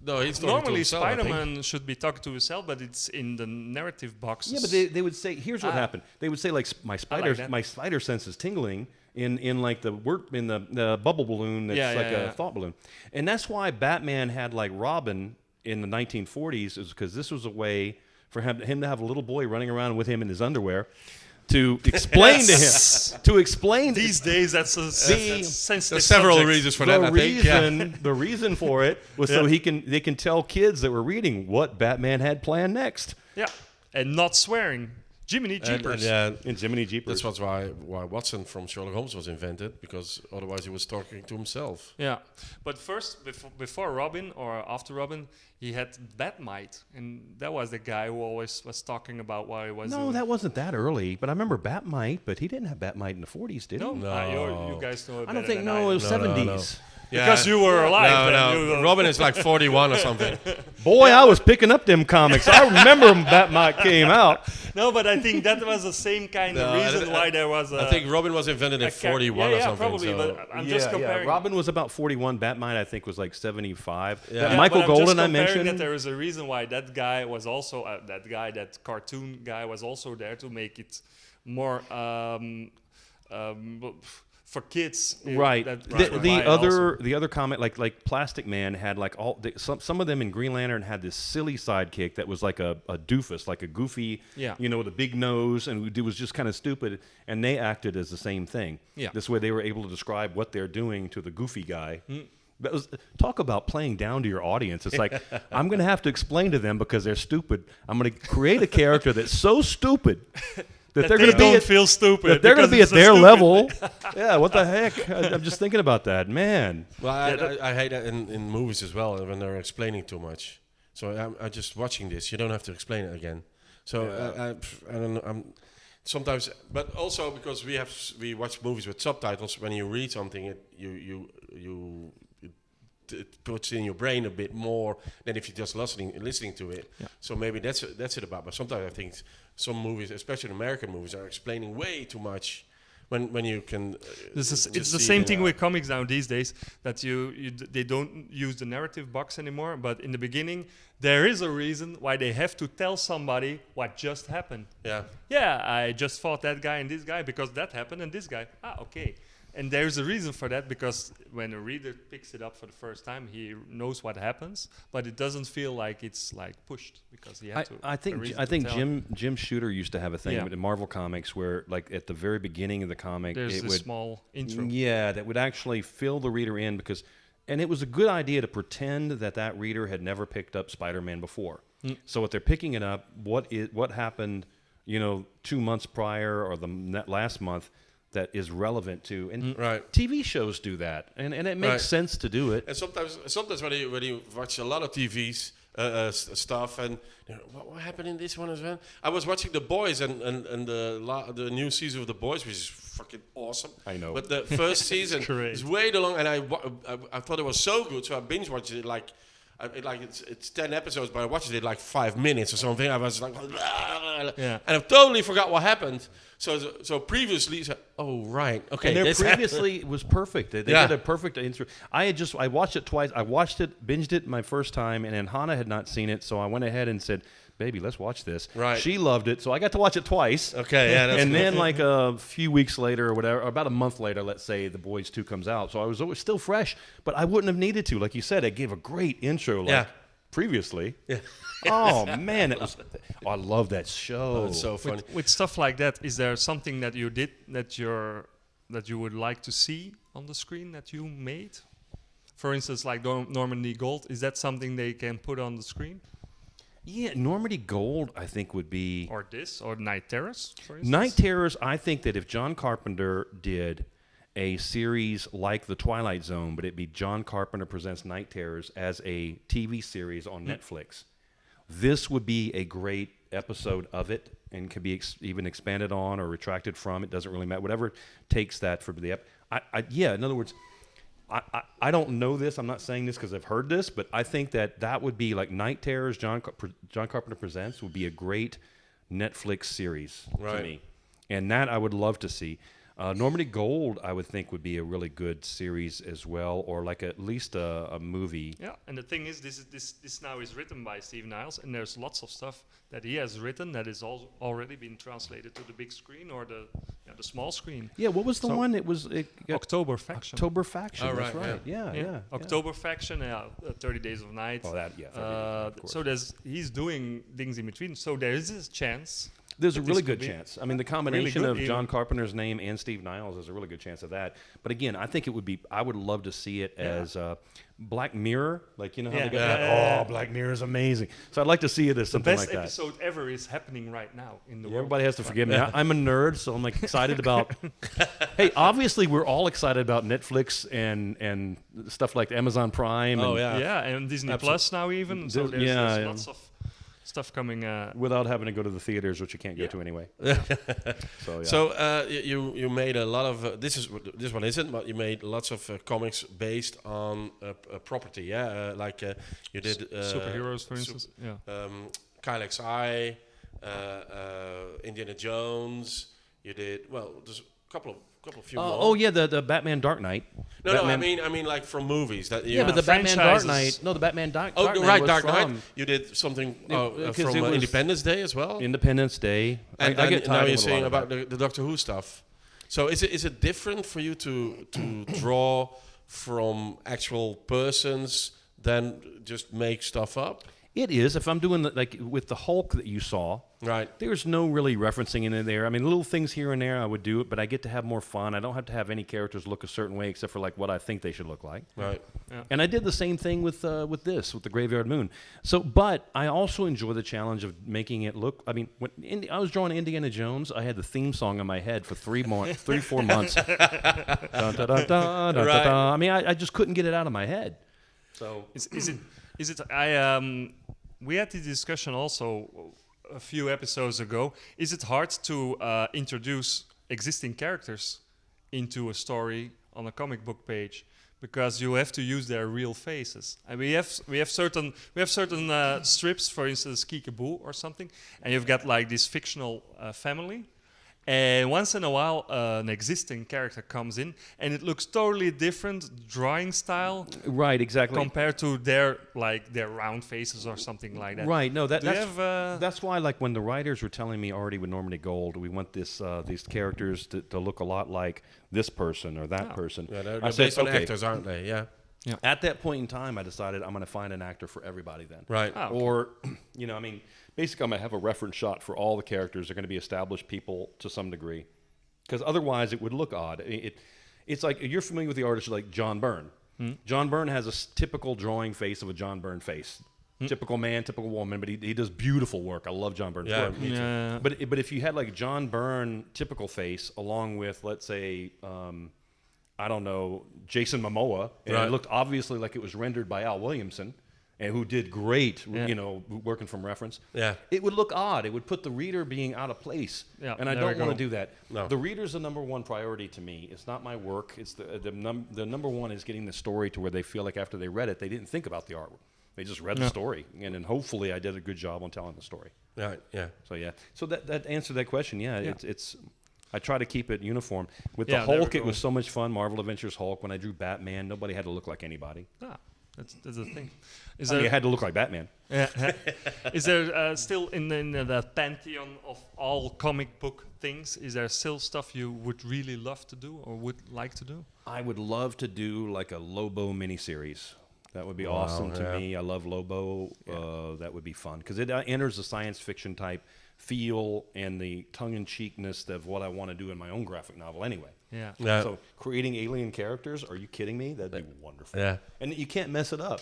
No, he's talking to Normally, himself, I think. Spider-Man should be talking to himself, but it's in the narrative boxes. Yeah, but they would say, here's what happened. They would say, like, my spider sense is tingling in like the bubble balloon that's a thought balloon. And that's why Batman had like Robin in the 1940s, is because this was a way for him to have a little boy running around with him in his underwear to explain to him. These days, that's a sensitive There's several subject. reasons for that, I think. The reason for it was so they can tell kids that were reading what Batman had planned next. Yeah, and not swearing. Jiminy Jeepers. In Jiminy Jeepers. That's why Watson from Sherlock Holmes was invented, because otherwise he was talking to himself. Yeah, but first, before Robin or after Robin, he had Batmite, and that was the guy who always was talking about what he was doing. No, that wasn't that early, but I remember Batmite, but he didn't have Batmite in the 40s, did he? No. You guys know it I don't better think, than no, it was do. 70s. Because you were alive. No. Robin is like 41 or something. Boy, I was picking up them comics. I remember when Batmite came out. No, but I think that was the same kind of reason why there was I think Robin was invented in 41 or something. Probably, so. but I'm just comparing. Robin was about 41. Batmite, I think, was like 75. Yeah. That Michael but Golden I I'm just comparing mentioned. that there is a reason why that guy was also, that cartoon guy was also there to make it more for kids. Right. The other comic, like Plastic Man, had like some of them in Green Lantern had this silly sidekick that was like a doofus, like a goofy, with a big nose, and it was just kind of stupid. And they acted as the same thing. Yeah. This way, they were able to describe what they're doing to the goofy guy. That was, talk about playing down to your audience. It's like, I'm going to have to explain to them because they're stupid. I'm going to create a character that's so stupid that they're going to be feel stupid. That they're going to be at their level. Yeah, what the heck? I'm just thinking about that, man. Well, I hate that in movies as well when they're explaining too much. So I'm just watching this. You don't have to explain it again. So I don't know. Sometimes, but also because we watch movies with subtitles. When you read something, it puts in your brain a bit more than if you're just listening to it. Yeah. So maybe that's it about. But sometimes I think some movies, especially American movies, are explaining way too much when you can. It's the same thing with comics now these days, that they don't use the narrative box anymore. But in the beginning, there is a reason why they have to tell somebody what just happened. Yeah, I just fought that guy and this guy because that happened and this guy. Okay. And there's a reason for that, because when a reader picks it up for the first time, he knows what happens, but it doesn't feel like it's like pushed because he had to. I think Jim Shooter used to have a thing in Marvel Comics where, like, at the very beginning of the comic, there's a small intro. Yeah, that would actually fill the reader in and it was a good idea to pretend that reader had never picked up Spider-Man before. So if they're picking it up, what happened, 2 months prior or the last month, that is relevant to, and TV shows do that, and it makes sense to do it. And sometimes when you watch a lot of TVs stuff, and what happened in this one as well? I was watching The Boys and the new season of The Boys, which is fucking awesome. I know, but the first season is way too long, and I thought it was so good, so I binge watched it like. It's 10 episodes, but I watched it like 5 minutes or something. I was like, and I totally forgot what happened. So previously, okay. And previously was perfect. They had a perfect intro. I watched it twice. I watched it, binged it my first time, and then Hannah had not seen it, so I went ahead and said, "Baby, let's watch this." Right. She loved it, so I got to watch it twice. Okay, yeah. That's and then like a few weeks later or whatever, or about a month later, let's say, The Boys 2 comes out. So I was always still fresh, but I wouldn't have needed to. Like you said, it gave a great intro previously. Yeah. Oh man, I love that show. Oh, it's so funny. With stuff like that, is there something that you did that you would like to see on the screen that you made? For instance, like Normandy Gold, is that something they can put on the screen? Yeah, Normandy Gold, I think, would be... Or Night Terrors, for instance? Night Terrors, I think that if John Carpenter did a series like The Twilight Zone, but it'd be John Carpenter Presents Night Terrors as a TV series on Netflix, this would be a great episode of it and could be even expanded on or retracted from. It doesn't really matter. Whatever takes that for the in other words... I don't know this. I'm not saying this because I've heard this, but I think that would be like Night Terrors, John Carpenter Presents would be a great Netflix series to me. And that I would love to see. Normandy Gold, I would think, would be a really good series as well, or like at least a movie. Yeah, and the thing is, this now is written by Steve Niles, and there's lots of stuff that he has written that is already been translated to the big screen or the small screen. Yeah, what was the one? It was October Faction. October Faction. Oh, that's right. Yeah. October Faction. 30 Days of Night. Oh, that. Yeah. So he's doing things in between. So there is this chance There's a really good chance. I mean, the combination really of John Carpenter's name and Steve Niles is a really good chance of that. But again, I think it would be. I would love to see it as Black Mirror. Like, you know how they got Black Mirror is amazing. So I'd like to see it as something like that. The best episode ever is happening right now in the world. Everybody has to forgive me. I'm a nerd, so I'm like excited about. Hey, obviously we're all excited about Netflix and stuff like Amazon Prime. And Disney Plus now even. So there's lots of stuff coming without having to go to the theaters, which you can't go to anyway. So you made a lot of this one isn't, but you made lots of comics based on a property. You did superheroes, for instance. Kyle XI, Indiana Jones. You did there's a couple few more. The Batman Dark Knight. I mean like from movies that. But the Batman Dark Knight. No, the Batman Dark Knight. Oh, right, Dark Knight. You did something from Independence Day as well. Independence Day. And I get now you're saying about the Doctor Who stuff. So is it different for you to draw from actual persons than just make stuff up? It is. If I'm doing like with the Hulk that you saw, right? There's no really referencing in there. I mean, little things here and there I would do it, but I get to have more fun. I don't have to have any characters look a certain way except for like what I think they should look like. Right. Yeah. And I did the same thing with the Graveyard Moon. So, but I also enjoy the challenge of making it look. I mean, when I was drawing Indiana Jones, I had the theme song in my head for 4 months. Dun, da, da, da, da, da, da. I mean, I just couldn't get it out of my head. So is it? We had the discussion also a few episodes ago. Is it hard to introduce existing characters into a story on a comic book page, because you have to use their real faces? And we have certain strips, for instance, Kiekaboo or something, and you've got like this fictional family. And once in a while, an existing character comes in, and it looks totally different drawing style. Right, exactly. Compared to their round faces or something like that. Right. No, that's why, like, when the writers were telling me already with Normandy Gold, we want these characters to look a lot like this person or that person. Yeah, they're based on actors, aren't they? Yeah. Yeah. At that point in time, I decided I'm going to find an actor for everybody then. Right. Oh, okay. Or, I mean, basically I'm going to have a reference shot for all the characters. They're going to be established people to some degree. Because otherwise it would look odd. It's like, you're familiar with the artist like John Byrne. John Byrne has a typical drawing face of a John Byrne face. Typical man, typical woman, but he does beautiful work. I love John Byrne's work. Yeah. But if you had like John Byrne typical face along with, let's say, I don't know, Jason Momoa, and it looked obviously like it was rendered by Al Williamson, and who did great, working from reference. Yeah. It would look odd. It would put the reader being out of place. Yeah, and I don't want to do that. No. The reader's the number one priority to me. It's not my work. It's the number one is getting the story to where they feel like after they read it, they didn't think about the artwork. They just read the story, and then hopefully I did a good job on telling the story. Right. Yeah. So that answered that question. It's I try to keep it uniform. With the Hulk, it was so much fun. Marvel Adventures Hulk. When I drew Batman, nobody had to look like anybody. That's the thing. You had to look like Batman. Yeah. Is there still in the pantheon of all comic book things? Is there still stuff you would really love to do or would like to do? I would love to do like a Lobo miniseries. That would be awesome to me. I love Lobo. That would be fun because it enters the science fiction type feel and the tongue-in-cheekness of what I want to do in my own graphic novel anyway. Yeah. So creating alien characters, are you kidding me? That'd be wonderful. Yeah. And you can't mess it up.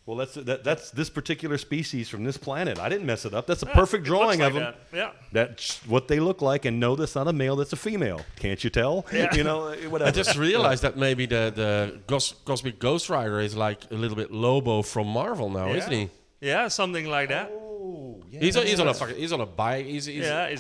Well, that's this particular species from this planet. I didn't mess it up. That's a perfect drawing of them. Yeah. That's what they look like, and no, that's not a male, that's a female. Can't you tell? Yeah. Whatever. I just realized that maybe the Cosmic Ghost Rider is like a little bit Lobo from Marvel now, isn't he? Yeah, something like that. Oh, yeah. He's on a bike. He's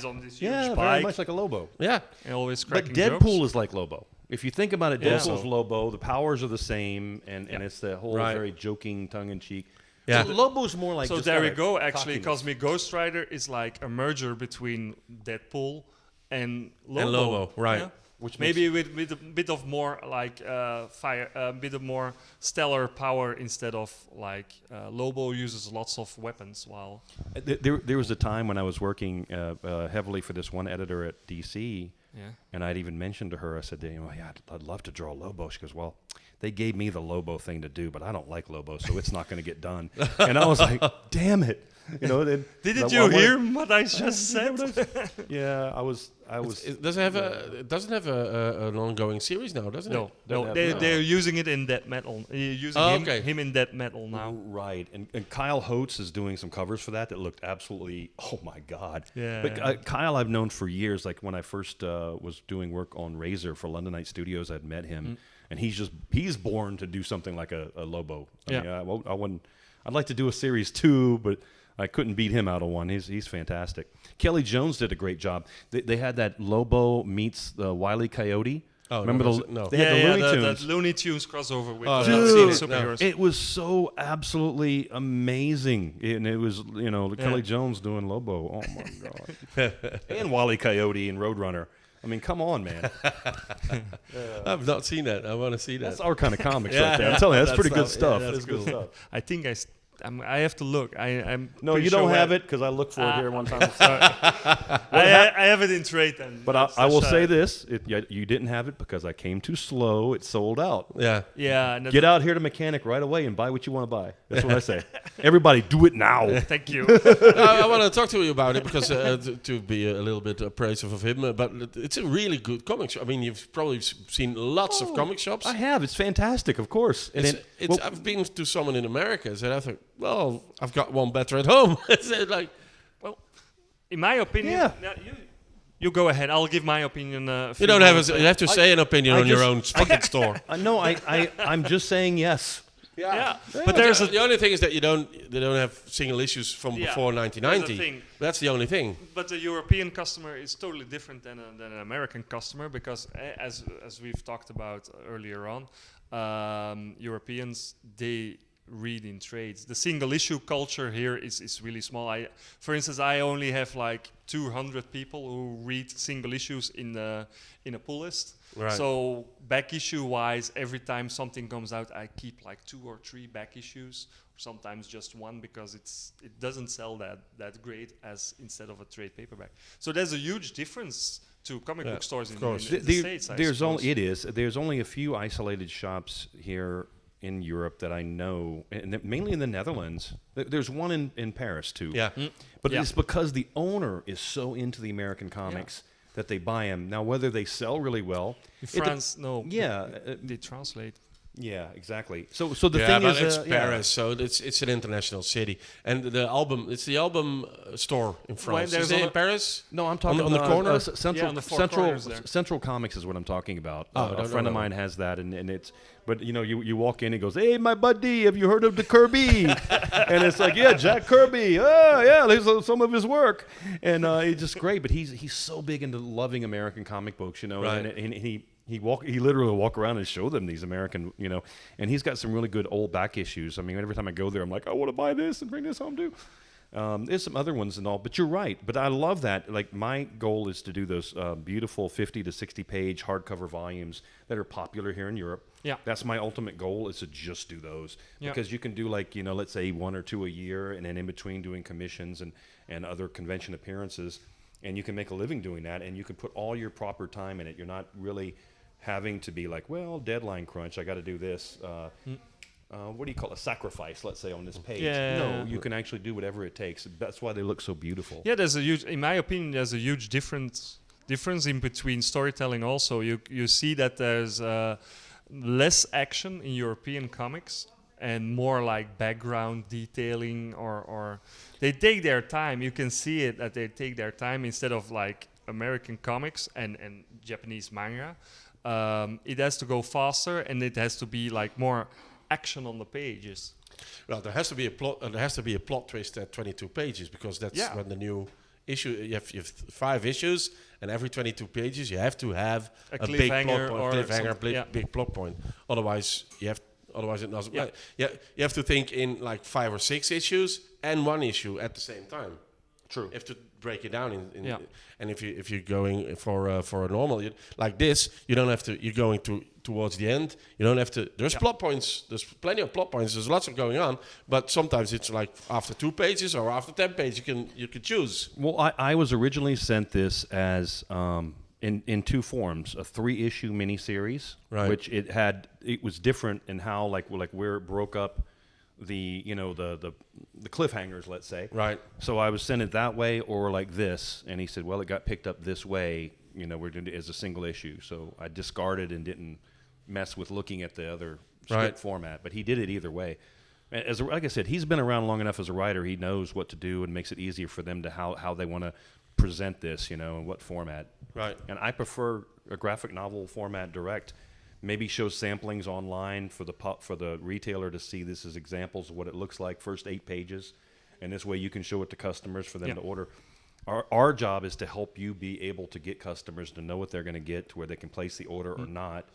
on this huge bike. Very much like a Lobo. Yeah. And always But cracking Deadpool jokes. is like Lobo. If you think about it, Deadpool's Lobo. The powers are the same, and it's the whole very joking, tongue-in-cheek. Yeah. So Lobo's more like. So just there we kinda go. Actually, cockiness. Cosmic Ghost Rider is like a merger between Deadpool and Lobo. And Lobo, right. Yeah? Which maybe with a bit of more like fire, a bit of more stellar power instead of like Lobo uses lots of weapons. While there was a time when I was working heavily for this one editor at DC, and I'd even mentioned to her, I said, I'd love to draw Lobo. She goes, well, they gave me the Lobo thing to do, but I don't like Lobo, so it's not going to get done. And I was like, damn it. You know, Didn't you hear what I just said? Yeah, I was. It doesn't have an ongoing series now, doesn't it? No, they're using it in death metal. Using him in death metal now. Right, and Kyle Holtz is doing some covers for that looked absolutely, oh my God. Yeah. But Kyle I've known for years, like when I first was doing work on Razor for London Night Studios, I'd met him, and he's born to do something like a Lobo. I mean, I'd like to do a series too, but I couldn't beat him out of one. He's fantastic. Kelly Jones did a great job. They had that Lobo meets the Wile E. Coyote. Oh, remember no. They had the Looney Tunes. The Looney Tunes crossover with superheroes. It was so absolutely amazing, and it was Kelly Jones doing Lobo. Oh my God! And Wile E. Coyote and Roadrunner. I mean, come on, man. I've not seen that. I want to see that. That's our kind of comics right there. I'm telling you, that's pretty good stuff. That's good stuff. I think I have to look. I'm no, you don't have it because I looked for it here one time. I have it in trade then. But I will say this: you didn't have it because I came too slow. It sold out. Yeah. Get out here to Mechanic right away and buy what you want to buy. That's what I say. Everybody, do it now. Thank you. I want to talk to you about it because to be a little bit appraisive of him, but it's a really good comic shop. I mean, you've probably seen lots of comic shops. I have. It's fantastic, of course. I've been to someone in America, and I thought, well, I've got one better at home. In my opinion, you go ahead. I'll give my opinion. You don't have. You have to say an opinion on your own fucking store. No, I'm just saying yes. Yeah. But the only thing is that they don't have single issues from before 1990. That's the only thing. But the European customer is totally different than an American customer because, as we've talked about earlier on, Europeans, they read in trades. The single issue culture here is really small. For instance, I only have like 200 people who read single issues in a pull list. Right. So back issue wise, every time something comes out, I keep like 2 or 3 back issues, sometimes just one because it doesn't sell that great as instead of a trade paperback. So there's a huge difference to comic book stores in the States. There's only a few isolated shops here in Europe that I know, and mainly in the Netherlands. There's one in Paris too. Yeah. But it's because the owner is so into the American comics that they buy them. Now, whether they sell really well, in France, no. Yeah, they translate. Yeah, exactly. So the thing is, it's Paris, so it's an international city, and it's the album store in France. Is it in Paris? No, I'm talking on the corner. Central Comics is what I'm talking about. A friend of mine has that, and it's. But you walk in and goes, "Hey, my buddy, have you heard of the Kirby?" And it's like, "Yeah, Jack Kirby. Oh, yeah, there's some of his work," and it's just great. But he's so big into loving American comic books, right. and he literally walk around and show them these American, and he's got some really good old back issues. I mean, every time I go there, I'm like, I want to buy this and bring this home too. There's some other ones and all, but you're right. But I love that. Like, my goal is to do those beautiful 50 to 60 page hardcover volumes that are popular here in Europe. Yeah, that's my ultimate goal, is to just do those because you can do let's say 1 or 2 a year, and then in between doing commissions and other convention appearances, and you can make a living doing that, and you can put all your proper time in it. You're not really having to be like, well, deadline crunch, I got to do this. What do you call a sacrifice, let's say, on this page? No, you can actually do whatever it takes. That's why they look so beautiful. Yeah, in my opinion, there's a huge difference in between storytelling also. You see that there's less action in European comics and more like background detailing, or they take their time. You can see it that they take their time instead of like American comics and Japanese manga. It has to go faster, and it has to be like more action on the pages. Well, there has to be a plot. There has to be a plot twist at 22 pages because that's when the new issue. You have 5 issues, and every 22 pages you have to have a big plot point, big plot point. Otherwise, it doesn't. Yeah. You have to think in like 5 or 6 issues and 1 issue at the same time. True. You have to break it down and if you're going for a normal like this, you don't have to. You're going towards the end. You don't have to. There's plot points. There's plenty of plot points. There's lots of going on. But sometimes it's like after 2 pages or after 10 pages, you can choose. Well, I was originally sent this as in 2 forms: a 3-issue miniseries, right, which it was different in how like where it broke up the cliffhangers, let's say. Right. So I was sent it that way or like this, and he said, well, it got picked up this way. We're doing it as a single issue. So I discarded and didn't mess with looking at the other script format. But he did it either way. Like I said, he's been around long enough as a writer. He knows what to do and makes it easier for them to how they want to present this, in what format. Right. And I prefer a graphic novel format direct. Maybe show samplings online for the retailer to see this as examples of what it looks like, first 8 pages. And this way you can show it to customers for them to order. Our job is to help you be able to get customers to know what they're going to get, to where they can place the order or not.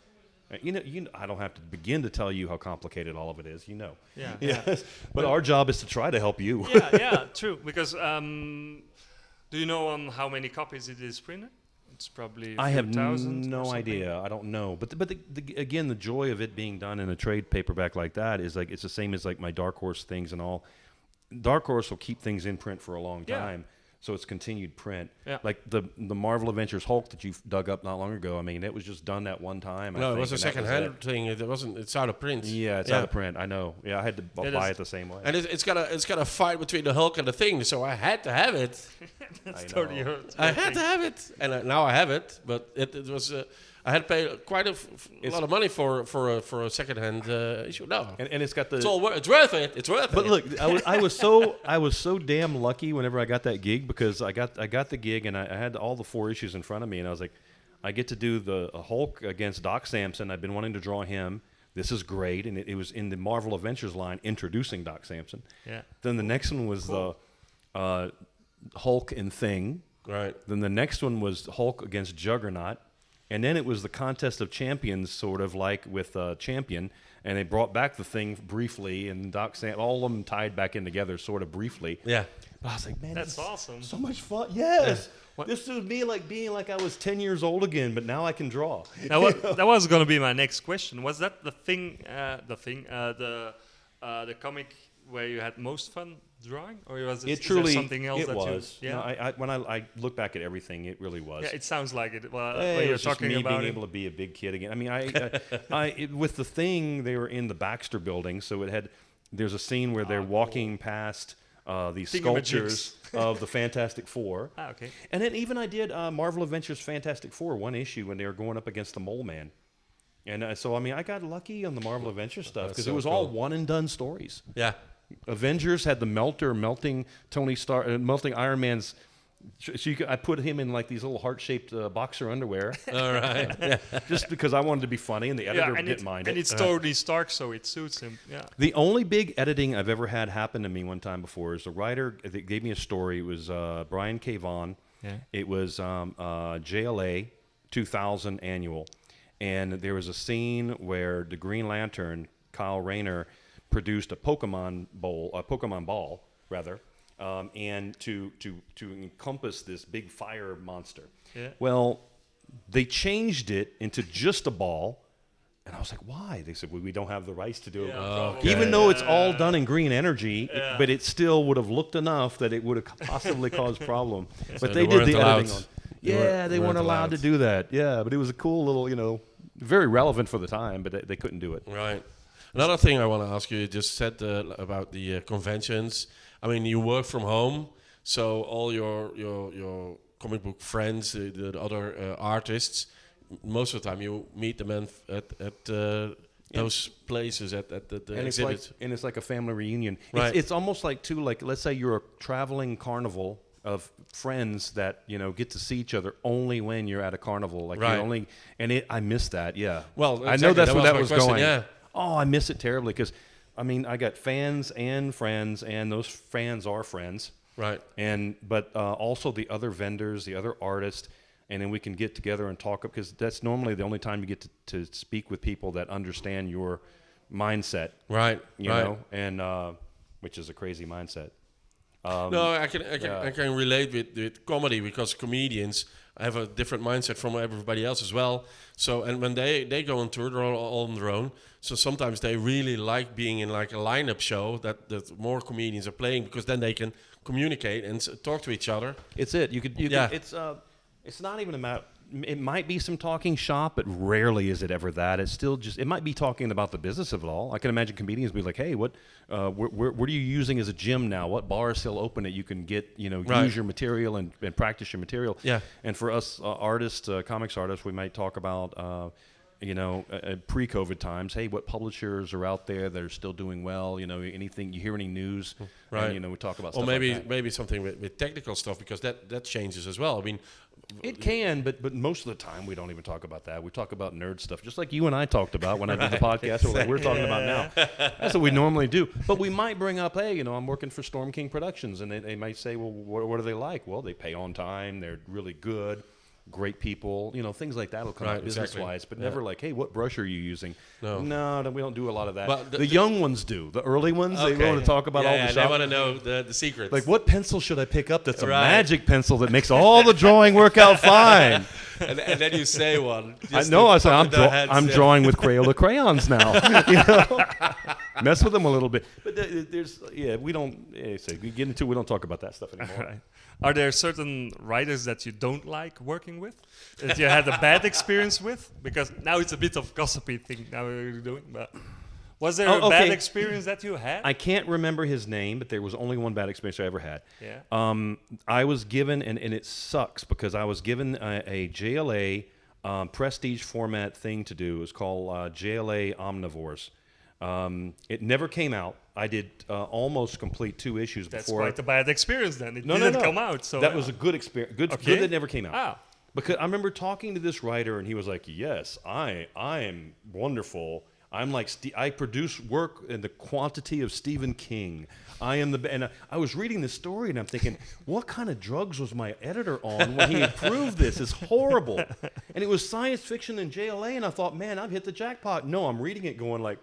I don't have to begin to tell you how complicated all of it is. Yeah. But our job is to try to help you. Yeah, true. Because do you know on how many copies it is printed? It's probably I have thousand. No idea. I don't know. But again, the joy of it being done in a trade paperback like that is like it's the same as like my Dark Horse things and all. Dark Horse will keep things in print for a long time. So it's continued print. Yeah. Like the Marvel Adventures Hulk that you dug up not long ago. I mean, it was just done that one time. No, it was a second-hand thing. It wasn't. It's out of print. Yeah, it's out of print. I know. Yeah, I had to buy it the same way. And it's got a fight between the Hulk and the Thing. So I had to have it. That's totally hurt. I had to have it, and now I have it. But it was. I had to pay quite a lot of money for a second-hand issue. No, and it's got the. It's worth it. It's worth it. But look, I was so damn lucky whenever I got that gig, because I got the gig and I had all the 4 issues in front of me, and I was like, I get to do the Hulk against Doc Samson. I've been wanting to draw him. This is great, and it was in the Marvel Adventures line introducing Doc Samson. Yeah. Then the next one was the Hulk and Thing. Right. Then the next one was Hulk against Juggernaut. And then it was the Contest of Champions, sort of like with Champion, and they brought back the Thing briefly, and all of them tied back in together, sort of briefly. Yeah. But I was like, man, that's awesome. So much fun. Yes. This was me like being like I was 10 years old again, but now I can draw. Now, that was going to be my next question. Was that the comic where you had most fun drawing, or was it truly something else? It was. Yeah. No, when I look back at everything, it really was. Yeah, it sounds like it. Well, when you're talking me about being able to be a big kid again. I mean, with the Thing, they were in the Baxter Building, so there's a scene where they're walking past these sculptures of the Fantastic Four. Okay. And then even I did Marvel Adventures Fantastic Four, 1 issue, when they were going up against the Mole Man. And so, I mean, I got lucky on the Marvel Adventure stuff because it was all one and done stories. Yeah. Avengers had the melting Tony Stark, melting Iron Man's. I put him in like these little heart-shaped boxer underwear. All right. Yeah. Just because I wanted to be funny, and the editor didn't mind it. And it's Tony Stark, so it suits him. Yeah. The only big editing I've ever had happen to me one time before is the writer that gave me a story. It was Brian K. Vaughan. Yeah. It was JLA 2000 annual. And there was a scene where the Green Lantern, Kyle Rayner, produced a Pokemon ball, and to encompass this big fire monster. Yeah. Well, they changed it into just a ball, and I was like, why? They said, well, we don't have the rights to do it. Okay. Even though it's all done in green energy, but it still would have looked enough that it would have possibly caused problem. But so they did the editing on. Yeah, they weren't allowed to do that. Yeah, but it was a cool little, very relevant for the time, but they couldn't do it. Right. Another thing I want to ask you just said about the conventions. I mean, you work from home, so all your comic book friends, the other artists, most of the time you meet them at those places at the exhibit. It's like a family reunion. Right. It's almost like, too, like, let's say you're a traveling carnival of friends that get to see each other only when you're at a carnival, like right. I miss that. Yeah. Well, exactly. I know that's where that was question, going. Yeah. Oh, I miss it terribly because, I mean, I got fans and friends, and those fans are friends. Right. But also the other vendors, the other artists, and then we can get together and talk, because that's normally the only time you get to speak with people that understand your mindset. Right. You know, and which is a crazy mindset. No, I can relate with comedy, because comedians have a different mindset from everybody else as well. So, and when they go on tour, they're all on their own. So sometimes they really like being in like a lineup show that more comedians are playing, because then they can communicate and talk to each other. It's it. It's not even about it might be some talking shop, but rarely is it ever that. It's still just, it might be talking about the business of it all. I can imagine comedians be like, hey, what are you using as a gym now? What bar is still open that you can get, use your material and practice your material? Yeah. And for us artists, comics artists, we might talk about, pre-COVID times, hey, what publishers are out there that are still doing well? Anything, you hear any news? Right. And, we talk about or stuff maybe like that. maybe something with technical stuff, because that changes as well. I mean, It can, but most of the time we don't even talk about that. We talk about nerd stuff, just like you and I talked about when I did the podcast. Or like we're talking about now. That's what we normally do. But we might bring up, hey, I'm working for Storm King Productions, and they might say, well, what are they like? Well, they pay on time. They're really good. Great people, things like that will come out business-wise, but never like, hey, what brush are you using? No, we don't do a lot of that. But the young ones do. The early ones, they want to talk about all the shop. They want to know the secrets. Like, what pencil should I pick up that's a magic pencil that makes all the drawing work out fine? and then you say one. I say I'm drawing with Crayola crayons now. Mess with them a little bit. But we don't, we don't talk about that stuff anymore. Right. Are there certain writers that you don't like working with, that you had a bad experience with? Because now it's a bit of gossipy thing now we're doing, but was there a bad experience that you had? I can't remember his name, but there was only one bad experience I ever had. Yeah. I was given, and it sucks, because I was given a JLA prestige format thing to do. It was called JLA Omnivores. It never came out. I did almost complete 2 issues before. That's quite a bad experience then. It didn't come out. So that was a good experience. Good that never came out. Ah. Because I remember talking to this writer, and he was like, yes, I am wonderful. I'm like, I produce work in the quantity of Stephen King. I am and I was reading this story, and I'm thinking, what kind of drugs was my editor on when he approved this? It's horrible. And it was science fiction in JLA, and I thought, man, I've hit the jackpot. No, I'm reading it going like,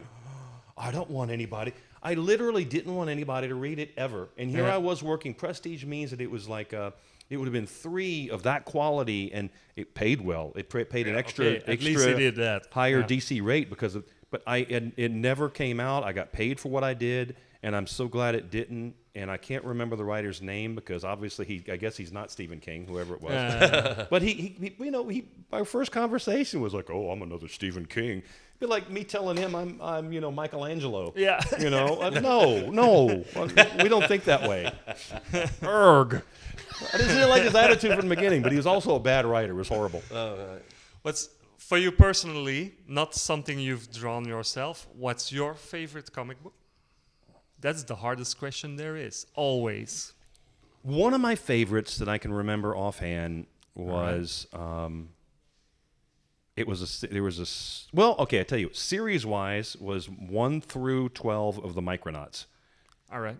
I don't want anybody. I literally didn't want anybody to read it ever. And here I was working. Prestige means that it was like it would have been 3 of that quality, and it paid well. It paid an extra at least it did that. higher DC rate because of. But it never came out. I got paid for what I did, and I'm so glad it didn't. And I can't remember the writer's name because obviously I guess he's not Stephen King, whoever it was. But he our first conversation was like, oh, I'm another Stephen King. It'd be like me telling him I'm Michelangelo. Yeah. No, we don't think that way. Erg. I didn't like his attitude from the beginning, but he was also a bad writer. It was horrible. What's for you personally, not something you've drawn yourself, what's your favorite comic book? That's the hardest question there is, always. One of my favorites that I can remember offhand was, I tell you, series-wise was 1 through 12 of the Micronauts. All right.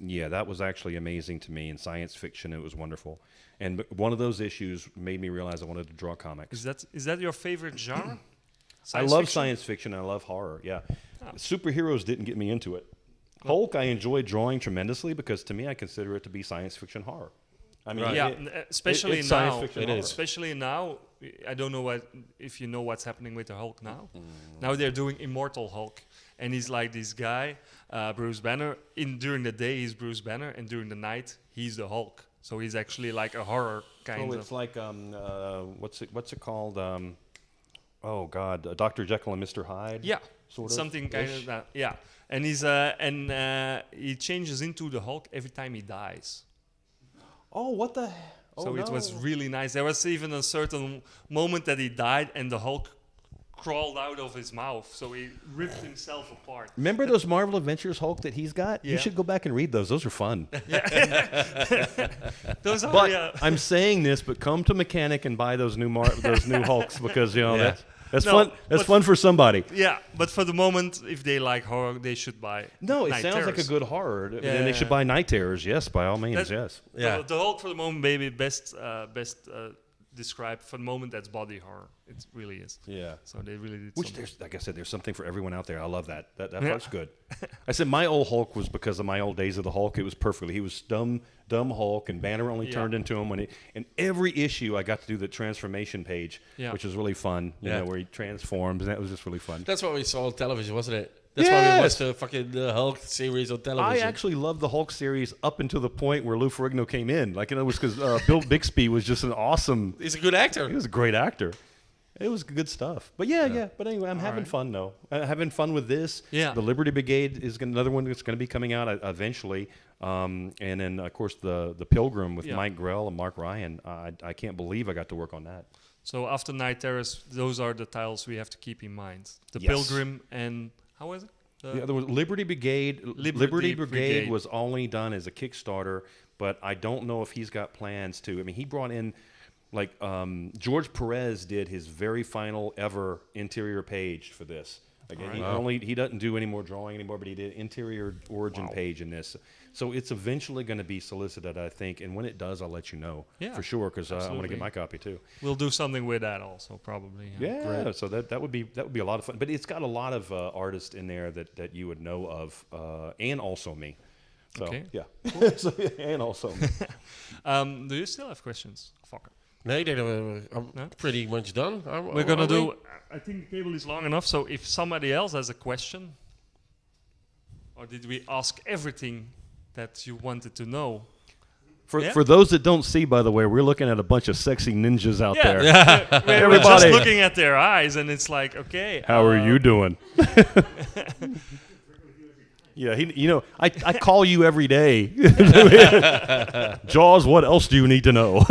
That was actually amazing to me. In science fiction, it was wonderful. And one of those issues made me realize I wanted to draw comics. Is that your favorite genre? I love science fiction and I love horror, yeah. Oh. Superheroes didn't get me into it. Hulk I enjoy drawing tremendously because to me I consider it to be science fiction horror. I mean, especially it's now. Science fiction horror. Especially now, I don't know if you know what's happening with the Hulk now. Now they're doing Immortal Hulk, and he's like this guy, Bruce Banner. During the day he's Bruce Banner, and during the night he's the Hulk. So he's actually like a horror kind of. So it's like what's it called? Dr. Jekyll and Mr. Hyde. Yeah, sort of something kind of that. Yeah, and he changes into the Hulk every time he dies. Oh, what the? It was really nice. There was even a certain moment that he died, and the Hulk crawled out of his mouth, so he ripped himself apart. Remember those Marvel Adventures Hulk that he's got? Yeah. You should go back and read those. Those are fun. Those are. But I'm saying this, but come to Mechanic and buy those new Hulks because that's fun. That's fun for somebody. Yeah, but for the moment, if they like horror, they should buy. No, it Night sounds Terrors. like a good horror, and they should buy Night Terrors. Yes, by all means, yes. Yeah. The Hulk for the moment, maybe best described for the moment. That's body horror. It really is. Yeah. So they really did. Which there's, like I said, there's something for everyone out there. I love that. That part's good. I said my old Hulk was because of my old days of the Hulk. It was perfectly. He was dumb Hulk, and Banner only turned into him when and every issue I got to do the transformation page, which was really fun. You know, where he transforms, and that was just really fun. That's what we saw on television, wasn't it? That's why we watched the fucking Hulk series on television. I actually loved the Hulk series up until the point where Lou Ferrigno came in. Like, it was because Bill Bixby was just an awesome... He's a good actor. He was a great actor. It was good stuff. But yeah. But anyway, I'm having fun, though. Having fun with this. Yeah. The Liberty Brigade is another one that's going to be coming out eventually. And then, of course, the Pilgrim with Mike Grell and Mark Ryan. I can't believe I got to work on that. So after Night Terrace, those are the titles we have to keep in mind. The Pilgrim and... How was it? There was Liberty Brigade. Liberty Brigade was only done as a Kickstarter, but I don't know if he's got plans to. I mean, he brought in... Like George Perez did his very final ever interior page for this. Like he doesn't do any more drawing anymore, but he did interior origin page in this. So it's eventually going to be solicited, I think. And when it does, I'll let you know for sure, because I want to get my copy too. We'll do something with that also, probably. Yeah. Great. So that would be a lot of fun. But it's got a lot of artists in there that you would know of, and also me. So, yeah. And also me. Do you still have questions, Fokker? Nee, I'm pretty much done. We're going to do... I think the cable is long enough, so if somebody else has a question, or did we ask everything that you wanted to know? For those that don't see, by the way, we're looking at a bunch of sexy ninjas out there. Yeah. We're just looking at their eyes, and it's like, okay. How are you doing? Yeah, I call you every day. Jaws, what else do you need to know?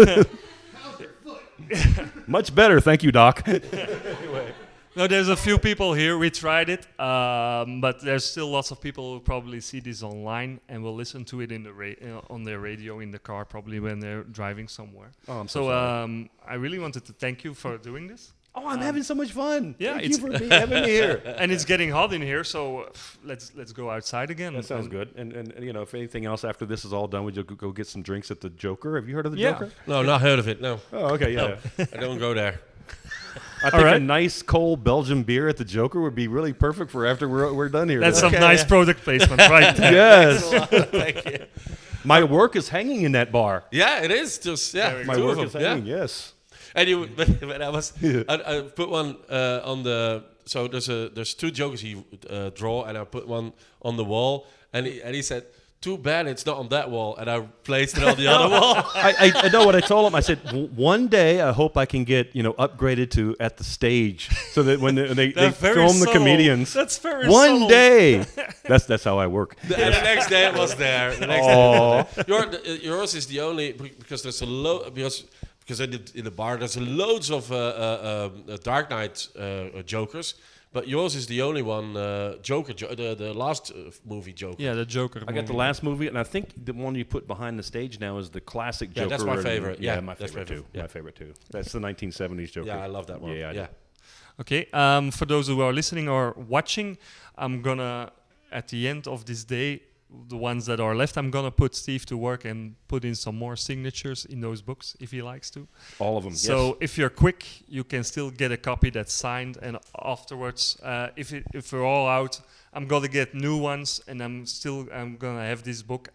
Much better, thank you, Doc. Anyway. No, there's a few people here. We tried it, but there's still lots of people who probably see this online and will listen to it in the on their radio in the car, probably when they're driving somewhere. Oh, I'm so sorry. I really wanted to thank you for doing this. Oh, I'm having so much fun. Yeah, Thank you for having me here. And it's getting hot in here, so let's go outside again. That sounds good. And if anything else after this is all done, would you go get some drinks at the Joker? Have you heard of the Joker? No, not heard of it. No. Oh, okay, yeah. No, I don't go there. I think a nice cold Belgian beer at the Joker would be really perfect for after we're done here. That's some nice product placement, right there. Yes. Thank you. My work is hanging in that bar. Yeah, it is. Just my work is hanging. Yes. And when I was, I put one on the. So there's two Jokers he draw, and I put one on the wall, and he said, "Too bad it's not on that wall," and I placed it on the other wall. I know what I told him. I said, one day I hope I can get upgraded to at the stage, so that when they film the comedians. That's very one subtle. day. That's how I work. And the next day it was there. The next day. Yours is the only, because there's a load because I did in the bar. There's loads of Dark Knight Jokers. But yours is the only one, Joker, the last movie Joker. Yeah, the Joker. I got the last movie, and I think the one you put behind the stage now is the classic Joker. Yeah, that's my favorite. Yeah, my favorite too. Yeah. My favorite too. That's the 1970s Joker. Yeah, I love that one. Yeah. Okay, for those who are listening or watching, I'm gonna, at the end of this day, the ones that are left, I'm gonna put Steve to work and put in some more signatures in those books if he likes to. All of them. So if you're quick, you can still get a copy that's signed, and afterwards, if we're all out, I'm gonna get new ones, and I'm gonna have this book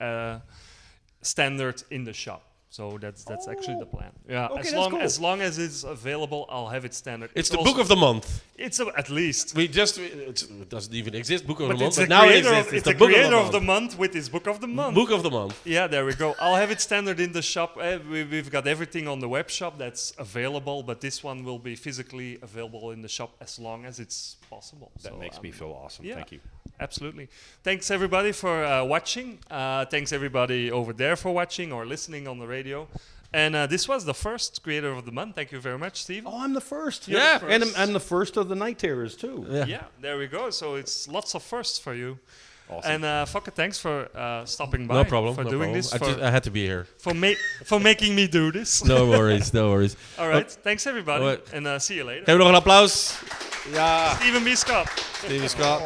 standard in the shop. So that's actually the plan. Yeah, okay, as long as it's available, I'll have it standard. It's the book of the month. It's at least. It doesn't even exist, book of the month. But now it exists. It's the creator of the month with his book of the month. Book of the month. Yeah, there we go. I'll have it standard in the shop. We've got everything on the web shop that's available, but this one will be physically available in the shop as long as it's possible. That makes me feel awesome. Yeah, thank you. Absolutely. Thanks everybody for watching. Thanks everybody over there for watching or listening on the radio. And this was the first creator of the month. Thank you very much, Steve. Oh, I'm the first. Yeah. And I'm the first of the Night Terrors too. Yeah, there we go. So it's lots of firsts for you. Awesome. And Fokker, thanks for stopping by. No problem. For doing this. I had to be here. For making me do this. No worries. All right. Thanks everybody. And see you later. Geef nog een applaus. Ja. Steven B. Scott. Steven Scott.